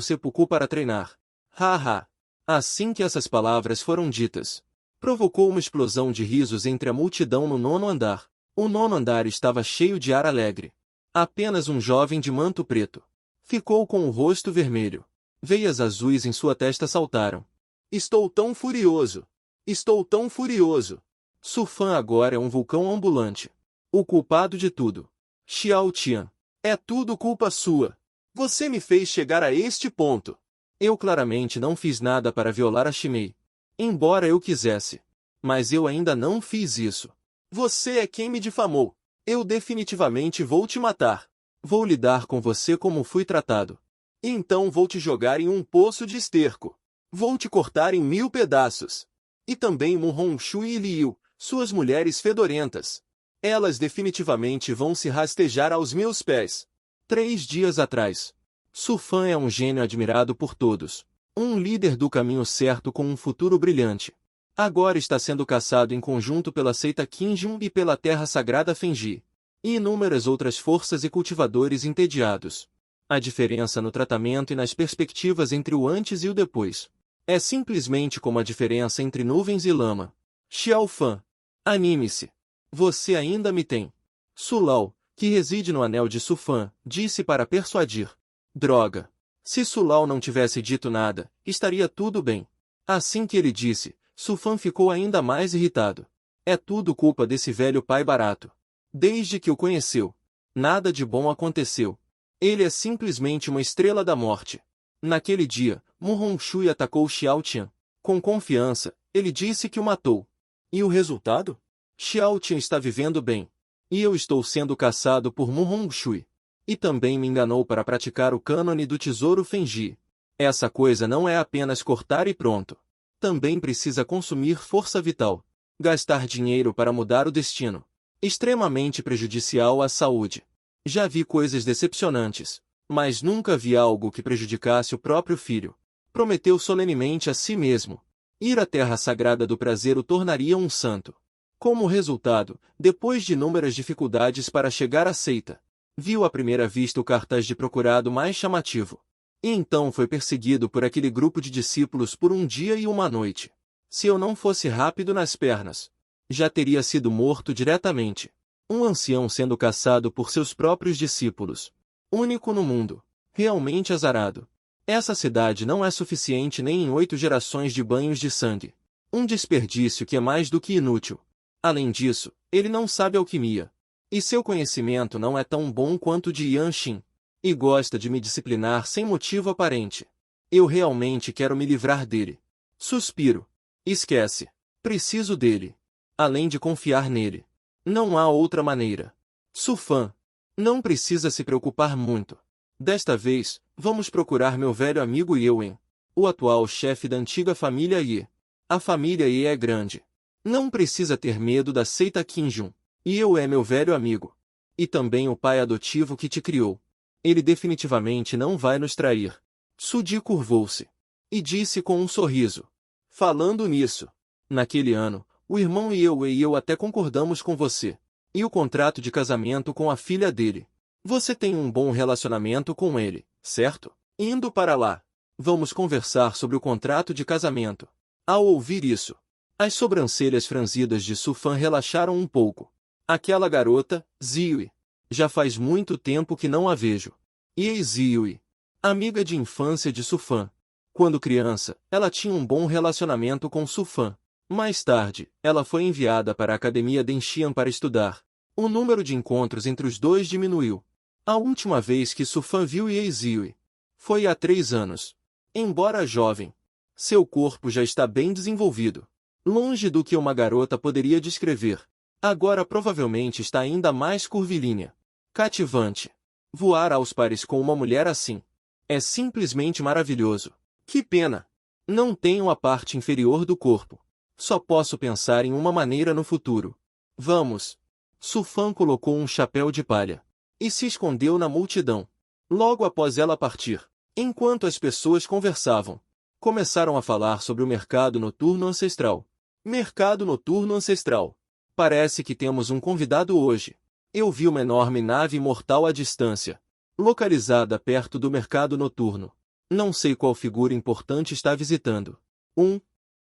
Speaker 1: seppuku para treinar. Haha. Assim que essas palavras foram ditas, provocou uma explosão de risos entre a multidão no nono andar. O nono andar estava cheio de ar alegre. Apenas um jovem de manto preto ficou com o rosto vermelho. Veias azuis em sua testa saltaram. Estou tão furioso! Estou tão furioso! Su Fan agora é um vulcão ambulante. O culpado de tudo. Xiao Tian. É tudo culpa sua. Você me fez chegar a este ponto. Eu claramente não fiz nada para violar a Shimei. Embora eu quisesse. Mas eu ainda não fiz isso. Você é quem me difamou. Eu definitivamente vou te matar. Vou lidar com você como fui tratado. Então vou te jogar em um poço de esterco. Vou te cortar em 1000 pedaços. E também Mu Hongxue e Liu, suas mulheres fedorentas. Elas definitivamente vão se rastejar aos meus pés. 3 dias atrás. Su Fan é um gênio admirado por todos. Um líder do caminho certo com um futuro brilhante. Agora está sendo caçado em conjunto pela seita Qinjun e pela terra sagrada Fenji. E inúmeras outras forças e cultivadores entediados. A diferença no tratamento e nas perspectivas entre o antes e o depois. É simplesmente como a diferença entre nuvens e lama. Xiao Fan. Anime-se. Você ainda me tem. Su Lao, que reside no anel de Su Fan, disse para persuadir. Droga. Se Su Lao não tivesse dito nada, estaria tudo bem. Assim que ele disse, Su Fan ficou ainda mais irritado. É tudo culpa desse velho pai barato. Desde que o conheceu, nada de bom aconteceu. Ele é simplesmente uma estrela da morte. Naquele dia, Mu Hongxue atacou Xiao Tian. Com confiança, ele disse que o matou. E o resultado? Xiao Tian está vivendo bem. E eu estou sendo caçado por Mu Hongxue. E também me enganou para praticar o cânone do tesouro Fenji. Essa coisa não é apenas cortar e pronto. Também precisa consumir força vital. Gastar dinheiro para mudar o destino. Extremamente prejudicial à saúde. Já vi coisas decepcionantes, mas nunca vi algo que prejudicasse o próprio filho. Prometeu solenemente a si mesmo. Ir à terra sagrada do prazer o tornaria um santo. Como resultado, depois de inúmeras dificuldades para chegar à seita, viu à primeira vista o cartaz de procurado mais chamativo. E então foi perseguido por aquele grupo de discípulos por um dia e uma noite. Se eu não fosse rápido nas pernas, já teria sido morto diretamente. Um ancião sendo caçado por seus próprios discípulos. Único no mundo. Realmente azarado. Essa cidade não é suficiente nem em 8 gerações de banhos de sangue. Um desperdício que é mais do que inútil. Além disso, ele não sabe alquimia. E seu conhecimento não é tão bom quanto o de Yanshin. E gosta de me disciplinar sem motivo aparente. Eu realmente quero me livrar dele. Suspiro. Esquece. Preciso dele. Além de confiar nele. Não há outra maneira. Su Fan. Não precisa se preocupar muito. Desta vez, vamos procurar meu velho amigo Yewen, o atual chefe da antiga família Ye. A família Ye é grande. Não precisa ter medo da seita Qinjun. Ye é meu velho amigo. E também o pai adotivo que te criou. Ele definitivamente não vai nos trair. Sudi curvou-se. E disse com um sorriso. Falando nisso. Naquele ano, o irmão e eu até concordamos com você. E o contrato de casamento com a filha dele. Você tem um bom relacionamento com ele, certo? Indo para lá. Vamos conversar sobre o contrato de casamento. Ao ouvir isso, as sobrancelhas franzidas de Su Fan relaxaram um pouco. Aquela garota, Ziui. Já faz muito tempo que não a vejo. E Ziui, amiga de infância de Sufan. Quando criança, ela tinha um bom relacionamento com Sufan. Mais tarde, ela foi enviada para a academia Denxian para estudar. O número de encontros entre os dois diminuiu. A última vez que Sufan viu Ziui foi há 3 anos. Embora jovem, seu corpo já está bem desenvolvido. Longe do que uma garota poderia descrever. Agora provavelmente está ainda mais curvilínea. Cativante. Voar aos pares com uma mulher assim é simplesmente maravilhoso. Que pena! Não tenho a parte inferior do corpo. Só posso pensar em uma maneira no futuro. Vamos! Sufan colocou um chapéu de palha e se escondeu na multidão. Logo após ela partir, enquanto as pessoas conversavam, começaram a falar sobre o mercado noturno ancestral. Mercado noturno ancestral. Parece que temos um convidado hoje. Eu vi uma enorme nave mortal à distância, localizada perto do mercado noturno. Não sei qual figura importante está visitando.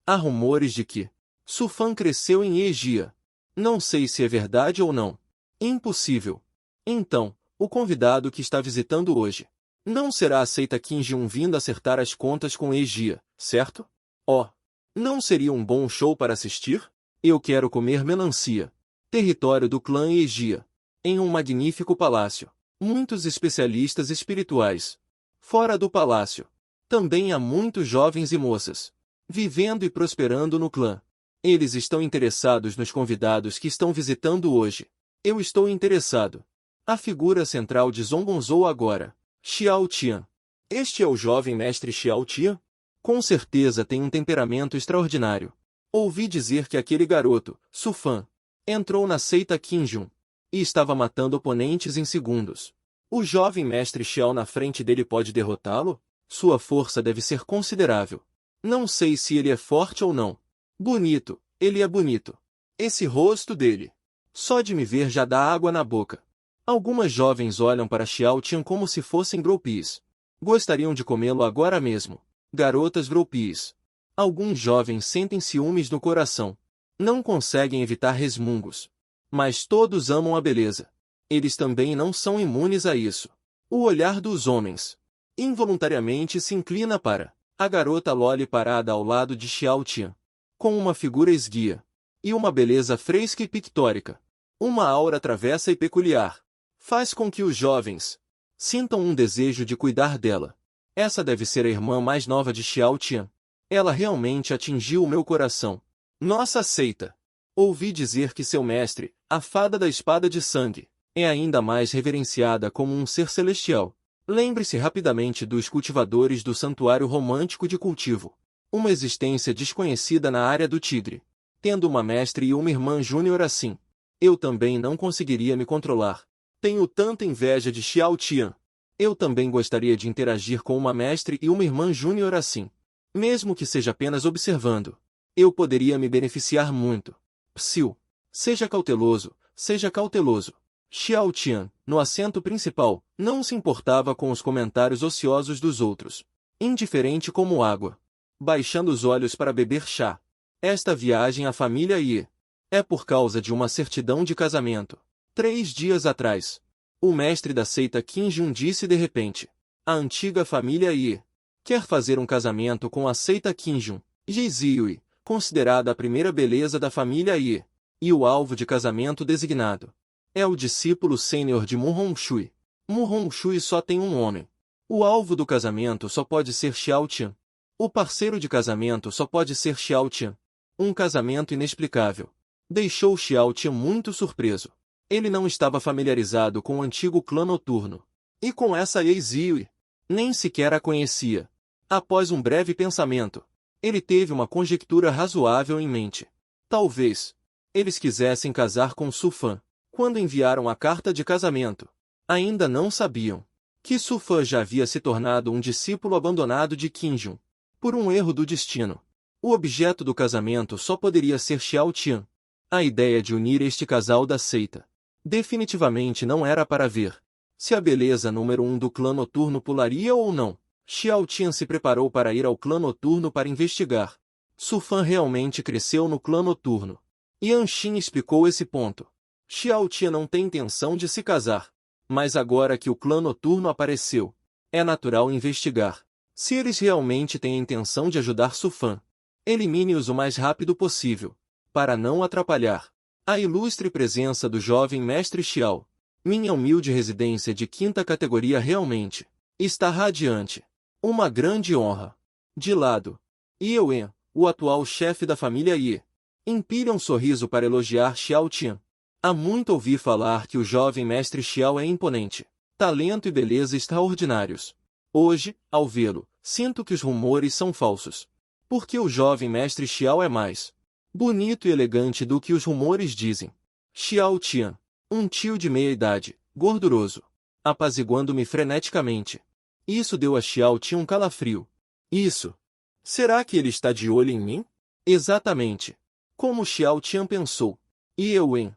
Speaker 1: Há rumores de que Sufan cresceu em Egia. Não sei se é verdade ou não. Impossível. Então, o convidado que está visitando hoje não será a seita Qinjun vindo acertar as contas com Egia, certo? Oh, não seria um bom show para assistir? Eu quero comer melancia. Território do clã Egia. Em um magnífico palácio. Muitos especialistas espirituais. Fora do palácio, também há muitos jovens e moças, vivendo e prosperando no clã. Eles estão interessados nos convidados que estão visitando hoje. Eu estou interessado. A figura central de Zongonzou agora, Xiao Tian. Este é o jovem mestre Xiao Tian? Com certeza tem um temperamento extraordinário. Ouvi dizer que aquele garoto, Sufan, entrou na seita Qinjun e estava matando oponentes em segundos. O jovem mestre Xiao na frente dele pode derrotá-lo? Sua força deve ser considerável. Não sei se ele é forte ou não. Bonito, ele é bonito. Esse rosto dele. Só de me ver já dá água na boca. Algumas jovens olham para Xiao Tian como se fossem groupies. Gostariam de comê-lo agora mesmo. Garotas groupies. Alguns jovens sentem ciúmes no coração. Não conseguem evitar resmungos. Mas todos amam a beleza. Eles também não são imunes a isso. O olhar dos homens involuntariamente se inclina para a garota Loli parada ao lado de Xiao Tian, com uma figura esguia e uma beleza fresca e pictórica. Uma aura travessa e peculiar faz com que os jovens sintam um desejo de cuidar dela. Essa deve ser a irmã mais nova de Xiao Tian. Ela realmente atingiu o meu coração. Nossa seita! Ouvi dizer que seu mestre, a fada da espada de sangue, é ainda mais reverenciada como um ser celestial. Lembre-se rapidamente dos cultivadores do santuário romântico de cultivo. Uma existência desconhecida na área do Tigre. Tendo uma mestre e uma irmã júnior assim, eu também não conseguiria me controlar. Tenho tanta inveja de Xiao Tian. Eu também gostaria de interagir com uma mestre e uma irmã júnior assim. Mesmo que seja apenas observando. Eu poderia me beneficiar muito. Psiu. Seja cauteloso, seja cauteloso. Xiao Tian, no assento principal, não se importava com os comentários ociosos dos outros. Indiferente como água. Baixando os olhos para beber chá. Esta viagem à família Yi é por causa de uma certidão de casamento. 3 dias atrás, o mestre da seita Qinjun disse de repente: a antiga família Yi quer fazer um casamento com a seita Qinjun. Jiziui, considerada a primeira beleza da família Yi, e o alvo de casamento designado é o discípulo sênior de Mu Hongshui. Mu Hongshui só tem um homem. O alvo do casamento só pode ser Xiao Tian. O parceiro de casamento só pode ser Xiao Tian. Um casamento inexplicável. Deixou Xiao Tian muito surpreso. Ele não estava familiarizado com o antigo clã noturno. E com essa Ziui, nem sequer a conhecia. Após um breve pensamento, ele teve uma conjectura razoável em mente. Talvez eles quisessem casar com Sufan. Quando enviaram a carta de casamento, ainda não sabiam que Sufan já havia se tornado um discípulo abandonado de Qinjun. Por um erro do destino, o objeto do casamento só poderia ser Xiao Tian. A ideia de unir este casal da seita definitivamente não era para ver se a beleza número 1 do clã noturno pularia ou não. Xiao Tian se preparou para ir ao clã noturno para investigar. Sufan realmente cresceu no clã noturno. Yan Xin explicou esse ponto. Xiao Tia não tem intenção de se casar. Mas agora que o clã noturno apareceu, é natural investigar. Se eles realmente têm a intenção de ajudar Su Fan, elimine-os o mais rápido possível, para não atrapalhar a ilustre presença do jovem mestre Xiao. Minha humilde residência de quinta categoria realmente está radiante. Uma grande honra. De lado, Yue, o atual chefe da família Ye, empilha um sorriso para elogiar Xiao Tian. Há muito ouvi falar que o jovem mestre Xiao é imponente, talento e beleza extraordinários. Hoje, ao vê-lo, sinto que os rumores são falsos. Porque o jovem mestre Xiao é mais bonito e elegante do que os rumores dizem. Xiao Tian, um tio de meia-idade, gorduroso, apaziguando-me freneticamente. Isso deu a Xiao Tian um calafrio. Isso. Será que ele está de olho em mim? Exatamente. Como Xiao Tian pensou. Yue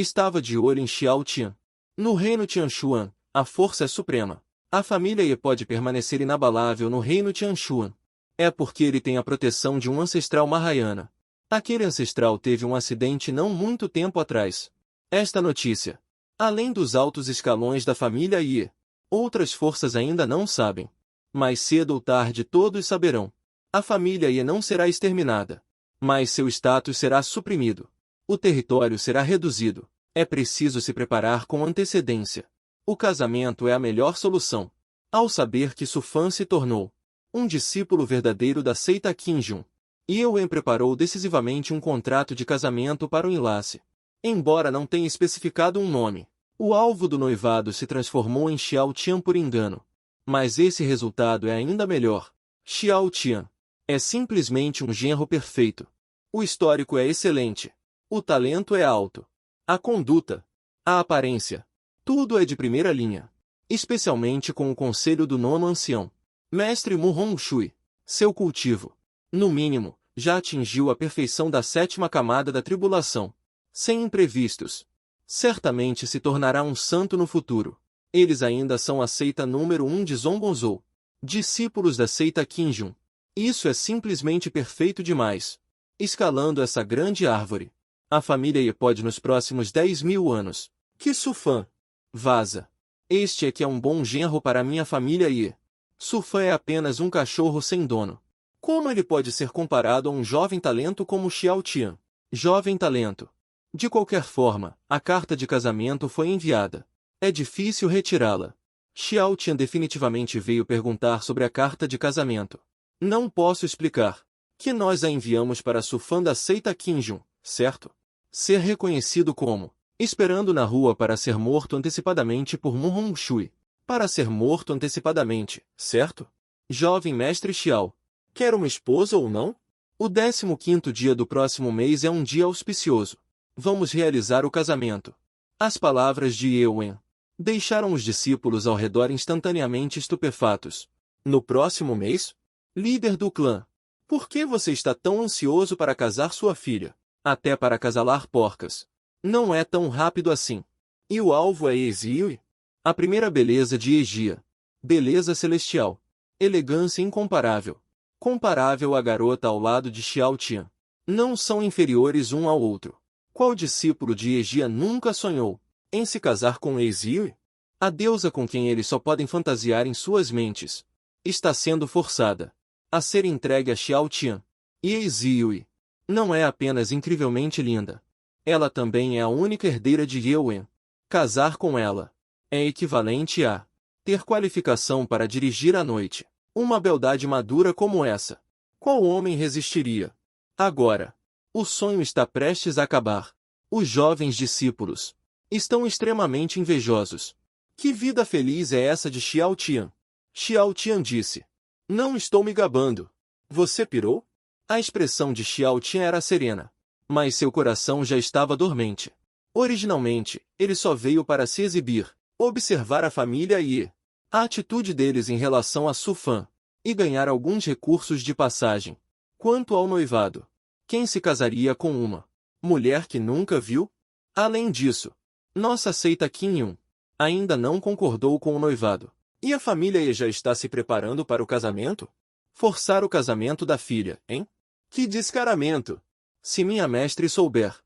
Speaker 1: estava de olho em Xiao Tian. No reino Tianshuan, a força é suprema. A família Ye pode permanecer inabalável no reino Tianshuan. É porque ele tem a proteção de um ancestral Mahayana. Aquele ancestral teve um acidente não muito tempo atrás. Esta notícia, além dos altos escalões da família Ye, outras forças ainda não sabem. Mais cedo ou tarde todos saberão. A família Ye não será exterminada, mas seu status será suprimido. O território será reduzido. É preciso se preparar com antecedência. O casamento é a melhor solução. Ao saber que Su Fan se tornou um discípulo verdadeiro da seita Qinjun, Yue preparou decisivamente um contrato de casamento para o enlace. Embora não tenha especificado um nome, o alvo do noivado se transformou em Xiao Tian por engano. Mas esse resultado é ainda melhor. Xiao Tian é simplesmente um genro perfeito. O histórico é excelente. O talento é alto. A conduta, a aparência, tudo é de primeira linha. Especialmente com o conselho do nono ancião, Mestre Mu Hongshui. Seu cultivo, no mínimo, já atingiu a perfeição da sétima camada da tribulação. Sem imprevistos, certamente se tornará um santo no futuro. Eles ainda são a seita número 1 de Zongonzou, discípulos da seita Qinjun. Isso é simplesmente perfeito demais. Escalando essa grande árvore, a família Ye pode nos próximos 10.000 anos. Que Su Fan vaza. Este é que é um bom genro para minha família Ye. Su Fan é apenas um cachorro sem dono. Como ele pode ser comparado a um jovem talento como Xiao Tian? Jovem talento. De qualquer forma, a carta de casamento foi enviada. É difícil retirá-la. Xiao Tian definitivamente veio perguntar sobre a carta de casamento. Não posso explicar. Que nós a enviamos para Su Fan da seita Qinjun, certo? Ser reconhecido como esperando na rua para ser morto antecipadamente por Mu Hongshui. Para ser morto antecipadamente, certo? Jovem mestre Xiao. Quer uma esposa ou não? O 15º dia do próximo mês é um dia auspicioso. Vamos realizar o casamento. As palavras de Yue deixaram os discípulos ao redor instantaneamente estupefatos. No próximo mês? Líder do clã. Por que você está tão ansioso para casar sua filha? Até para acasalar porcas. Não é tão rápido assim. E o alvo é Yue? A primeira beleza de Egia. Beleza celestial. Elegância incomparável. Comparável à garota ao lado de Xiao Tian. Não são inferiores um ao outro. Qual discípulo de Egia nunca sonhou em se casar com Yue? A deusa com quem eles só podem fantasiar em suas mentes está sendo forçada a ser entregue a Xiao Tian. E Yue não é apenas incrivelmente linda. Ela também é a única herdeira de Yue. Casar com ela é equivalente a ter qualificação para dirigir à noite. Uma beldade madura como essa. Qual homem resistiria? Agora, o sonho está prestes a acabar. Os jovens discípulos estão extremamente invejosos. Que vida feliz é essa de Xiao Tian? Xiao Tian disse. Não estou me gabando. Você pirou? A expressão de Xiao Tian era serena, mas seu coração já estava dormente. Originalmente, ele só veio para se exibir, observar a família Ye, a atitude deles em relação a Su Fan, e ganhar alguns recursos de passagem. Quanto ao noivado, quem se casaria com uma mulher que nunca viu? Além disso, nossa seita Qinjun ainda não concordou com o noivado. E a família Ye já está se preparando para o casamento? Forçar o casamento da filha, hein? Que descaramento! Se minha mestre souber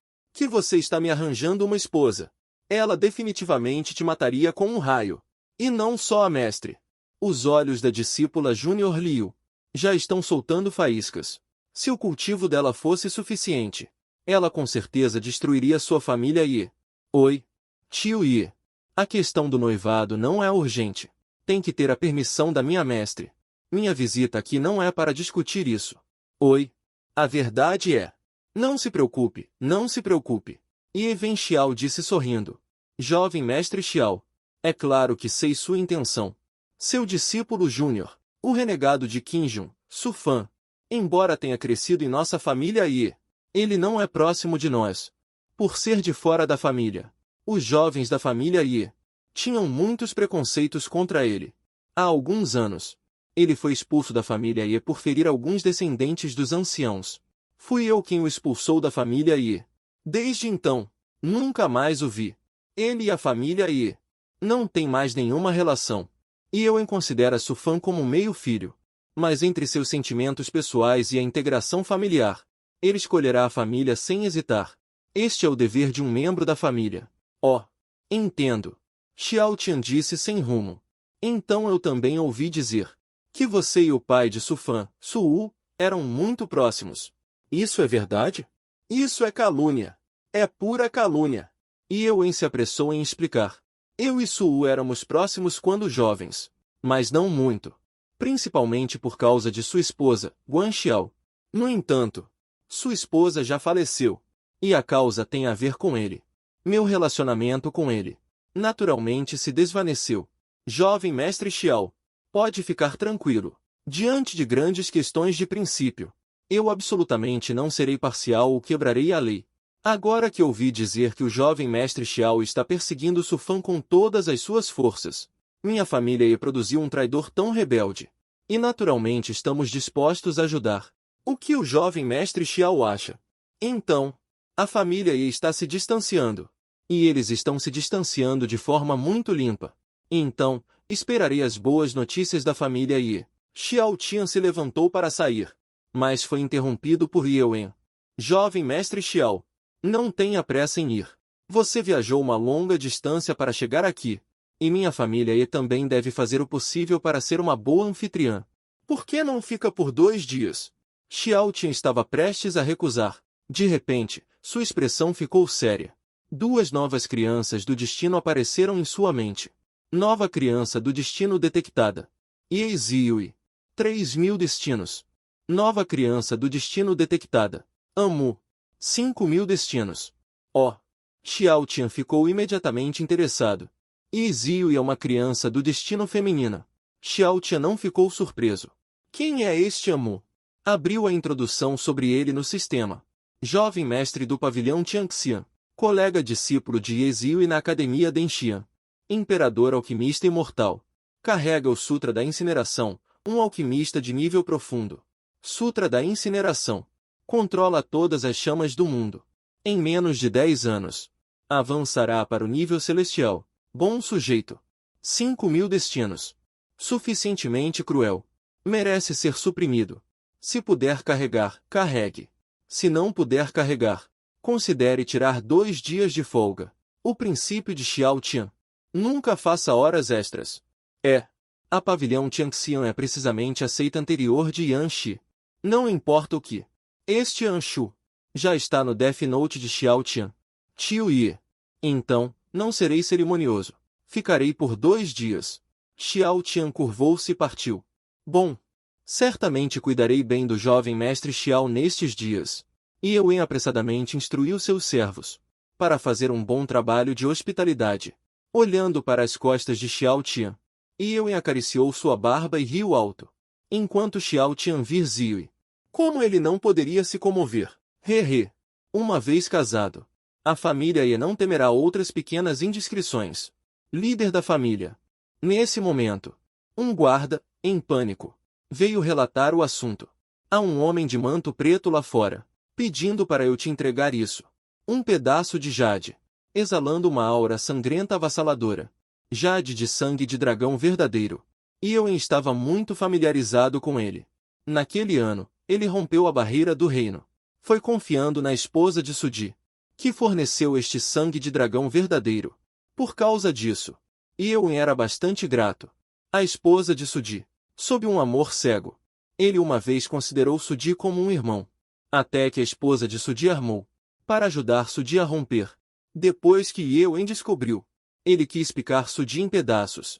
Speaker 1: Que você está me arranjando uma esposa. Ela definitivamente te mataria com um raio. E não só a mestre. Os olhos da discípula Júnior Liu já estão soltando faíscas. Se o cultivo dela fosse suficiente, ela com certeza destruiria sua família e... Oi, tio Yi. A questão do noivado não é urgente. Tem que ter a permissão da minha mestre. Minha visita aqui não é para discutir isso. Oi. A verdade é... Não se preocupe, não se preocupe. Ye Wenxiao disse sorrindo. Jovem mestre Xiao. É claro que sei sua intenção. Seu discípulo Júnior, o renegado de Qinjun, Sufan, embora tenha crescido em nossa família ele não é próximo de nós. Por ser de fora da família, os jovens da família tinham muitos preconceitos contra ele. Há alguns anos, ele foi expulso da família por ferir alguns descendentes dos anciãos. Fui eu quem o expulsou da família desde então, nunca mais o vi. Ele e a família não têm mais nenhuma relação. E eu considero Sufan como meio filho. Mas entre seus sentimentos pessoais e a integração familiar, ele escolherá a família sem hesitar. Este é o dever de um membro da família. Oh, entendo. Xiao Tian disse sem rumo. Então eu também ouvi dizer que você e o pai de Sufan, Suu, eram muito próximos. Isso é verdade? Isso é calúnia. É pura calúnia. E Ewen se apressou em explicar. Eu e Suu éramos próximos quando jovens, mas não muito. Principalmente por causa de sua esposa, Guanxiao. No entanto, sua esposa já faleceu. E a causa tem a ver com ele. Meu relacionamento com ele, naturalmente se desvaneceu. Jovem mestre Xiao, pode ficar tranquilo. Diante de grandes questões de princípio, eu absolutamente não serei parcial ou quebrarei a lei. Agora que ouvi dizer que o jovem mestre Xiao está perseguindo Sufan com todas as suas forças, minha família produziu um traidor tão rebelde. E naturalmente estamos dispostos a ajudar. O que o jovem mestre Xiao acha? Então, a família está se distanciando. E eles estão se distanciando de forma muito limpa. Então, esperarei as boas notícias da família Xiao Tian se levantou para sair, mas foi interrompido por Yewen. Jovem mestre Xiao, não tenha pressa em ir. Você viajou uma longa distância para chegar aqui. E minha família também deve fazer o possível para ser uma boa anfitriã. Por que não fica por 2 dias? Xiao Tian estava prestes a recusar. De repente, sua expressão ficou séria. 2 novas crianças do destino apareceram em sua mente. Nova criança do destino detectada. Yei 3.000 destinos. Nova criança do destino detectada. Amu. 5.000 destinos. Oh! Xiao Tian ficou imediatamente interessado. Yei é uma criança do destino feminina. Xiao Tian não ficou surpreso. Quem é este Amu? Abriu a introdução sobre ele no sistema. Jovem mestre do pavilhão Tianxian. Colega discípulo de Yei na academia Denxian. Imperador alquimista imortal. Carrega o Sutra da Incineração, um alquimista de nível profundo. Sutra da Incineração. Controla todas as chamas do mundo. Em menos de 10 anos, avançará para o nível celestial. Bom sujeito. 5.000 destinos. Suficientemente cruel. Merece ser suprimido. Se puder carregar, carregue. Se não puder carregar, considere tirar 2 dias de folga. O princípio de Xiao Tian. Nunca faça horas extras. A pavilhão Tianxian é precisamente a seita anterior de Yanxi. Não importa o que. Este Anshu já está no Death Note de Xiao Tian. Tio Yi. Então, não serei cerimonioso. Ficarei por 2 dias. Xiao Tian curvou-se e partiu. Bom, certamente cuidarei bem do jovem mestre Xiao nestes dias. E Yewen apressadamente instruiu seus servos para fazer um bom trabalho de hospitalidade. Olhando para as costas de Xiao Tian, Yewen acariciou sua barba e riu alto. Enquanto Xiao Tian vir Ziyi. Como ele não poderia se comover? Hehe. Uma vez casado, a família não temerá outras pequenas indiscrições. Líder da família. Nesse momento, um guarda, em pânico, veio relatar o assunto. Há um homem de manto preto lá fora, pedindo para eu te entregar isso. Um pedaço de jade, exalando uma aura sangrenta avassaladora. Jade de sangue de dragão verdadeiro. E eu estava muito familiarizado com ele. Naquele ano, ele rompeu a barreira do reino. Foi confiando na esposa de Sudi. que forneceu este sangue de dragão verdadeiro. Por causa disso, Eowyn era bastante grato. A esposa de Sudi, sob um amor cego. Ele uma vez considerou Sudi como um irmão. Até que a esposa de Sudi armou, para ajudar Sudi a romper. Depois que Eowyn descobriu, ele quis picar Sudi em pedaços.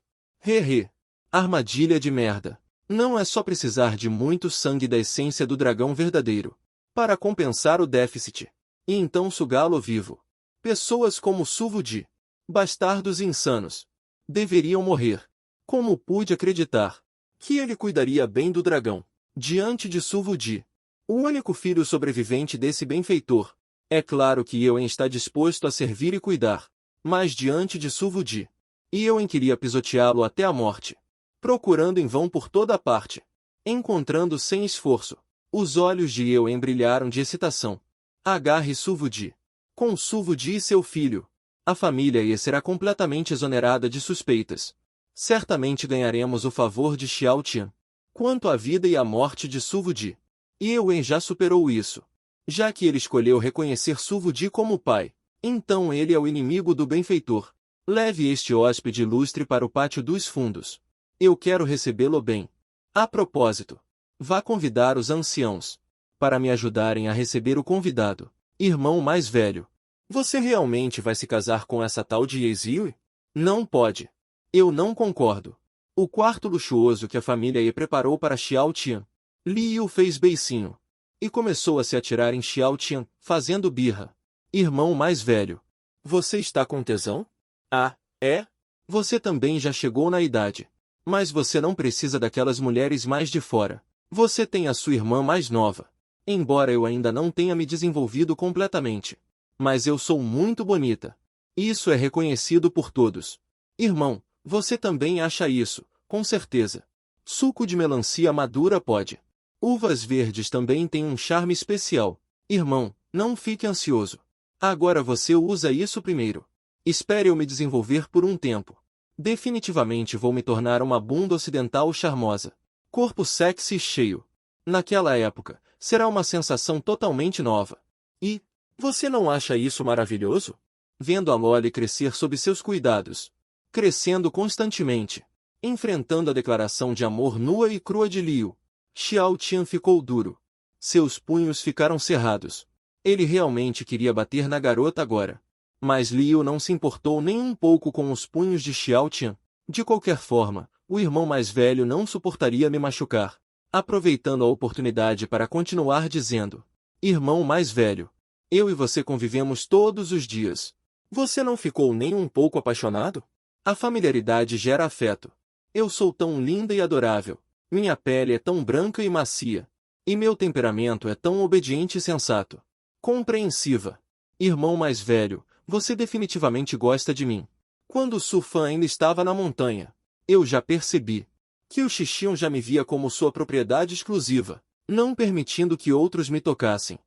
Speaker 1: Armadilha de merda. Não é só precisar de muito sangue da essência do dragão verdadeiro para compensar o déficit, e então sugá-lo vivo. Pessoas como Suvudi, bastardos insanos, deveriam morrer. Como pude acreditar que ele cuidaria bem do dragão? Diante de Suvudi, o único filho sobrevivente desse benfeitor, é claro que Eowyn está disposto a servir e cuidar, mas diante de Suvudi, Eowyn queria pisoteá-lo até a morte, procurando em vão por toda parte, encontrando sem esforço. Os olhos de Eowyn brilharam de excitação. Agarre Suvudi. Com Suvudi e seu filho, a família Ye será completamente exonerada de suspeitas. Certamente ganharemos o favor de Xiao Tian. Quanto à vida e à morte de Suvudi, Eowyn já superou isso. Já que ele escolheu reconhecer Suvudi como pai, então ele é o inimigo do benfeitor. Leve este hóspede ilustre para o pátio dos fundos. Eu quero recebê-lo bem. A propósito, vá convidar os anciãos para me ajudarem a receber o convidado. Irmão mais velho, você realmente vai se casar com essa tal de Ye? Não pode. Eu não concordo. O quarto luxuoso que a família Ye preparou para Xiao Tian. Liu fez beicinho e começou a se atirar em Xiao Tian, fazendo birra. Irmão mais velho, você está com tesão? Ah, é? Você também já chegou na idade. Mas você não precisa daquelas mulheres mais de fora. Você tem a sua irmã mais nova. Embora eu ainda não tenha me desenvolvido completamente. Mas eu sou muito bonita. Isso é reconhecido por todos. Irmão, você também acha isso, com certeza. Suco de melancia madura pode. Uvas verdes também têm um charme especial. Irmão, não fique ansioso. Agora você usa isso primeiro. Espere eu me desenvolver por um tempo. Definitivamente vou me tornar uma bunda ocidental charmosa. Corpo sexy e cheio. Naquela época, será uma sensação totalmente nova. E, você não acha isso maravilhoso? Vendo a Loli crescer sob seus cuidados. Crescendo constantemente. Enfrentando a declaração de amor nua e crua de Liu. Xiao Tian ficou duro. Seus punhos ficaram cerrados. Ele realmente queria bater na garota agora. Mas Liu não se importou nem um pouco com os punhos de Xiao Tian. De qualquer forma, o irmão mais velho não suportaria me machucar. Aproveitando a oportunidade para continuar dizendo: Irmão mais velho, eu e você convivemos todos os dias. Você não ficou nem um pouco apaixonado? A familiaridade gera afeto. Eu sou tão linda e adorável. Minha pele é tão branca e macia. E meu temperamento é tão obediente e sensato. Compreensiva. Irmão mais velho, você definitivamente gosta de mim. Quando Su Fan ainda estava na montanha, eu já percebi que o Xixiun já me via como sua propriedade exclusiva, não permitindo que outros me tocassem.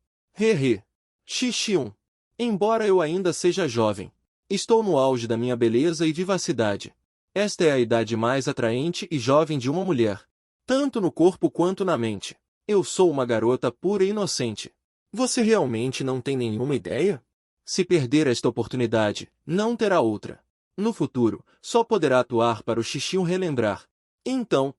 Speaker 1: Xixiun. Embora eu ainda seja jovem, estou no auge da minha beleza e vivacidade. Esta é a idade mais atraente e jovem de uma mulher, tanto no corpo quanto na mente. Eu sou uma garota pura e inocente. Você realmente não tem nenhuma ideia? Se perder esta oportunidade, não terá outra. No futuro, só poderá atuar para o Xixiun relembrar. Então,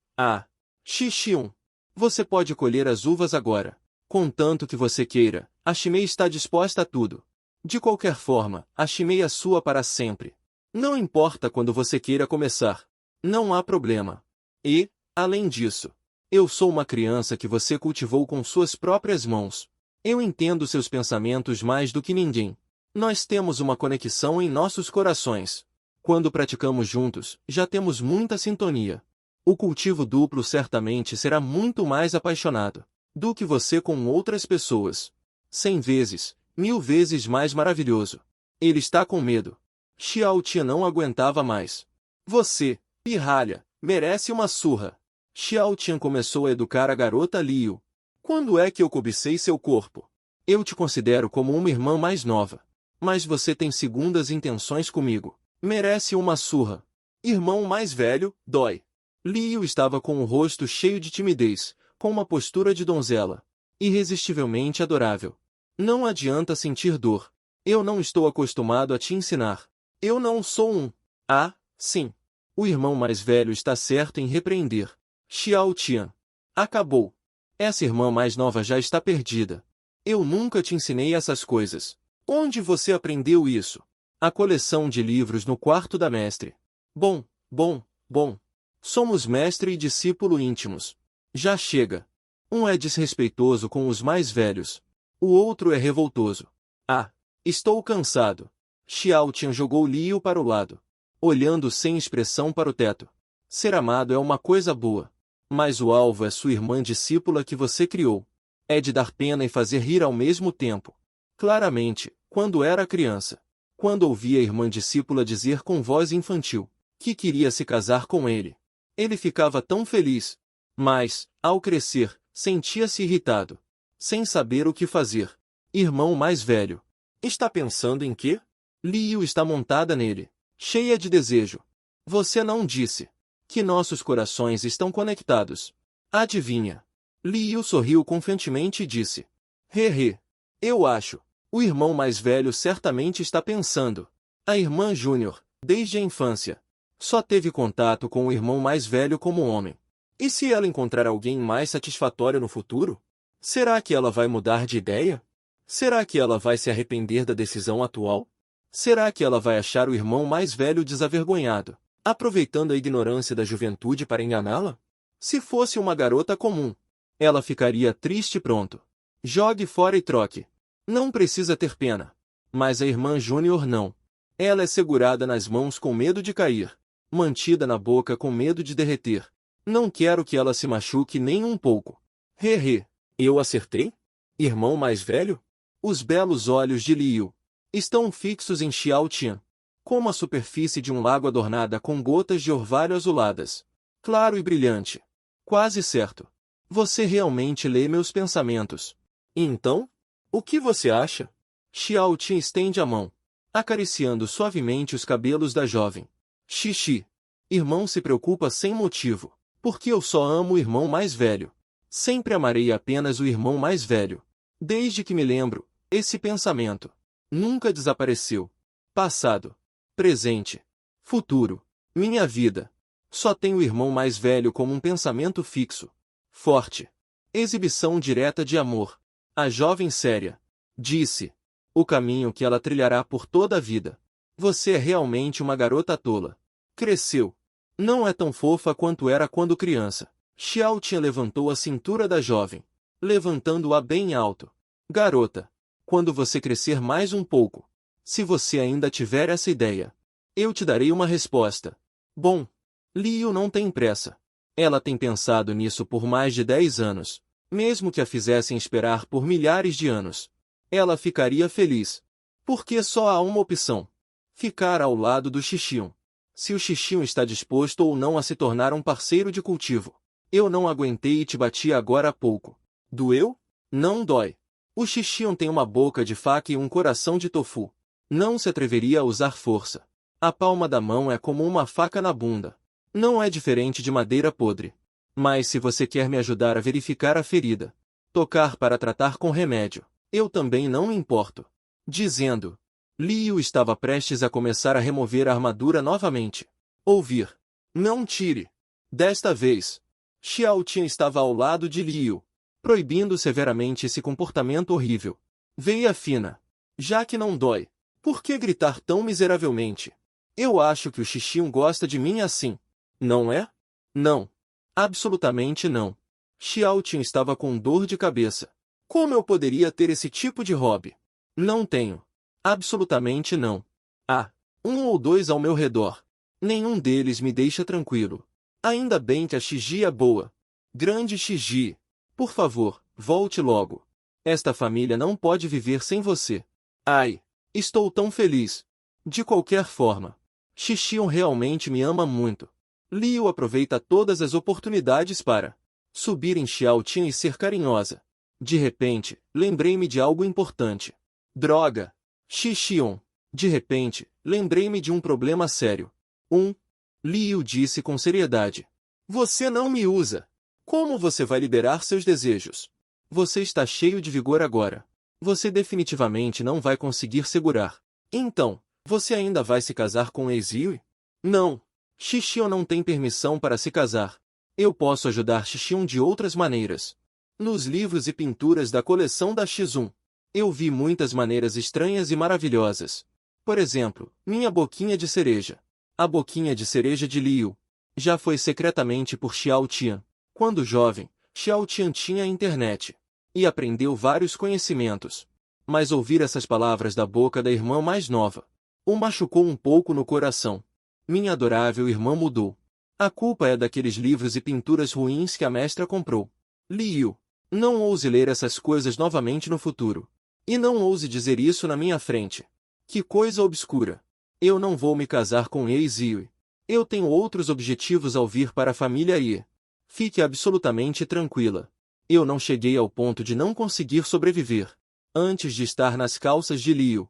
Speaker 1: Xixiun, você pode colher as uvas agora. Contanto que você queira, a Shimei está disposta a tudo. De qualquer forma, a Shimei é sua para sempre. Não importa quando você queira começar. Não há problema. E, além disso, eu sou uma criança que você cultivou com suas próprias mãos. Eu entendo seus pensamentos mais do que ninguém. Nós temos uma conexão em nossos corações. Quando praticamos juntos, já temos muita sintonia. O cultivo duplo certamente será muito mais apaixonado do que você com outras pessoas. 100 vezes, 1000 vezes mais maravilhoso. Ele está com medo. Xiao Tian não aguentava mais. Você, pirralha, merece uma surra. Xiao Tian começou a educar a garota Liu. Quando é que eu cobicei seu corpo? Eu te considero como uma irmã mais nova. Mas você tem segundas intenções comigo. Merece uma surra. Irmão mais velho, dói. Liu estava com o rosto cheio de timidez, com uma postura de donzela. Irresistivelmente adorável. Não adianta sentir dor. Eu não estou acostumado a te ensinar. Eu não sou um. Ah, sim. O irmão mais velho está certo em repreender. Xiao Tian. Acabou. Essa irmã mais nova já está perdida. Eu nunca te ensinei essas coisas. Onde você aprendeu isso? A coleção de livros no quarto da mestre. Bom, bom, bom. Somos mestre e discípulo íntimos. Já chega. Um é desrespeitoso com os mais velhos. O outro é revoltoso. Ah, estou cansado. Xiao Tian jogou Liu para o lado, olhando sem expressão para o teto. Ser amado é uma coisa boa. Mas o alvo é sua irmã discípula que você criou. É de dar pena e fazer rir ao mesmo tempo. Claramente, quando era criança, quando ouvia a irmã discípula dizer com voz infantil que queria se casar com ele ficava tão feliz. Mas, ao crescer, sentia-se irritado, sem saber o que fazer. Irmão mais velho. Está pensando em quê? Liu está montada nele, cheia de desejo. Você não disse que nossos corações estão conectados. Adivinha? Liu sorriu confiantemente e disse. Hehe. Eu acho. O irmão mais velho certamente está pensando. A irmã Júnior, desde a infância, só teve contato com o irmão mais velho como homem. E se ela encontrar alguém mais satisfatório no futuro? Será que ela vai mudar de ideia? Será que ela vai se arrepender da decisão atual? Será que ela vai achar o irmão mais velho desavergonhado, aproveitando a ignorância da juventude para enganá-la? Se fosse uma garota comum, ela ficaria triste pronto. Jogue fora e troque. Não precisa ter pena. Mas a irmã Júnior não. Ela é segurada nas mãos com medo de cair, mantida na boca com medo de derreter. Não quero que ela se machuque nem um pouco. Hehe. Eu acertei? Irmão mais velho? Os belos olhos de Liu estão fixos em Xiao Tian, como a superfície de um lago adornada com gotas de orvalho azuladas. Claro e brilhante. Quase certo. Você realmente lê meus pensamentos. E então? O que você acha? Xiao Tian estende a mão, acariciando suavemente os cabelos da jovem. Xixi. Irmão se preocupa sem motivo, porque eu só amo o irmão mais velho. Sempre amarei apenas o irmão mais velho. Desde que me lembro, esse pensamento nunca desapareceu. Passado, presente, futuro, minha vida. Só tenho o irmão mais velho como um pensamento fixo, forte. Exibição direta de amor. A jovem séria disse. O caminho que ela trilhará por toda a vida. Você é realmente uma garota tola. Cresceu. Não é tão fofa quanto era quando criança. Xiao Tian levantou a cintura da jovem, levantando-a bem alto. Garota, quando você crescer mais um pouco, se você ainda tiver essa ideia, eu te darei uma resposta. Bom, Liu não tem pressa. Ela tem pensado nisso por mais de 10 anos. Mesmo que a fizessem esperar por milhares de anos, ela ficaria feliz. Porque só há uma opção. Ficar ao lado do Xixiun. Se o Xixiun está disposto ou não a se tornar um parceiro de cultivo. Eu não aguentei e te bati agora há pouco. Doeu? Não dói. O Xixiun tem uma boca de faca e um coração de tofu. Não se atreveria a usar força. A palma da mão é como uma faca na bunda. Não é diferente de madeira podre. Mas se você quer me ajudar a verificar a ferida, tocar para tratar com remédio, eu também não me importo. Dizendo. Liu estava prestes a começar a remover a armadura novamente. Ouvir. Não tire. Desta vez, Xiao Tian estava ao lado de Liu, proibindo severamente esse comportamento horrível. Veia fina. Já que não dói, por que gritar tão miseravelmente? Eu acho que o Xixiun gosta de mim assim. Não é? Não. Absolutamente não. Xiao Tian estava com dor de cabeça. Como eu poderia ter esse tipo de hobby? Não tenho. Absolutamente não. Há um ou dois ao meu redor. Nenhum deles me deixa tranquilo. Ainda bem que a Shiji é boa. Grande Shiji. Por favor, volte logo. Esta família não pode viver sem você. Ai, estou tão feliz. De qualquer forma, Xixiun realmente me ama muito. Liu aproveita todas as oportunidades para subir em Xiao Tian e ser carinhosa. De repente, lembrei-me de algo importante. Droga! Xixiun. De repente, lembrei-me de um problema sério. Liu disse com seriedade. Você não me usa. Como você vai liberar seus desejos? Você está cheio de vigor agora. Você definitivamente não vai conseguir segurar. Então, você ainda vai se casar com Eizio? Não. Xixion não tem permissão para se casar. Eu posso ajudar Xixion de outras maneiras. Nos livros e pinturas da coleção da X1, eu vi muitas maneiras estranhas e maravilhosas. Por exemplo, minha boquinha de cereja. A boquinha de cereja de Liu. Já foi secretamente por Xiao Tian. Quando jovem, Xiao Tian tinha internet. E aprendeu vários conhecimentos. Mas ouvir essas palavras da boca da irmã mais nova o machucou um pouco no coração. Minha adorável irmã mudou. A culpa é daqueles livros e pinturas ruins que a mestra comprou. Liu, não ouse ler essas coisas novamente no futuro. E não ouse dizer isso na minha frente. Que coisa obscura. Eu não vou me casar com Eizio. Eu tenho outros objetivos ao vir para a família e... Fique absolutamente tranquila. Eu não cheguei ao ponto de não conseguir sobreviver. Antes de estar nas calças de Liu.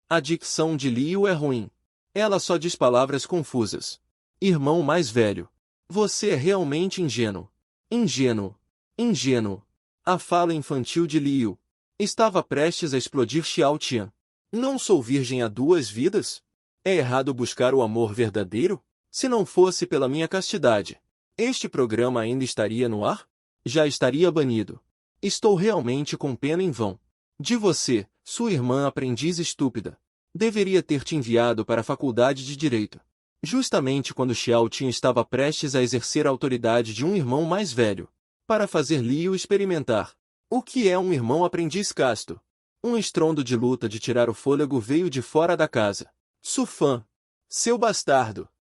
Speaker 1: A dicção de Liu é ruim. Ela só diz palavras confusas. Irmão mais velho. Você é realmente ingênuo. Ingênuo. Ingênuo. A fala infantil de Liu estava prestes a explodir Xiao Tian. Não sou virgem há 2 vidas? É errado buscar o amor verdadeiro? Se não fosse pela minha castidade, este programa ainda estaria no ar? Já estaria banido. Estou realmente com pena em vão. De você, sua irmã aprendiz estúpida. Deveria ter te enviado para a faculdade de Direito. Justamente quando Xiao Tian estava prestes a exercer a autoridade de um irmão mais velho, para fazer Liu experimentar. O que é um irmão aprendiz casto? Um estrondo de luta de tirar o fôlego veio de fora da casa. Sufã! Seu bastardo!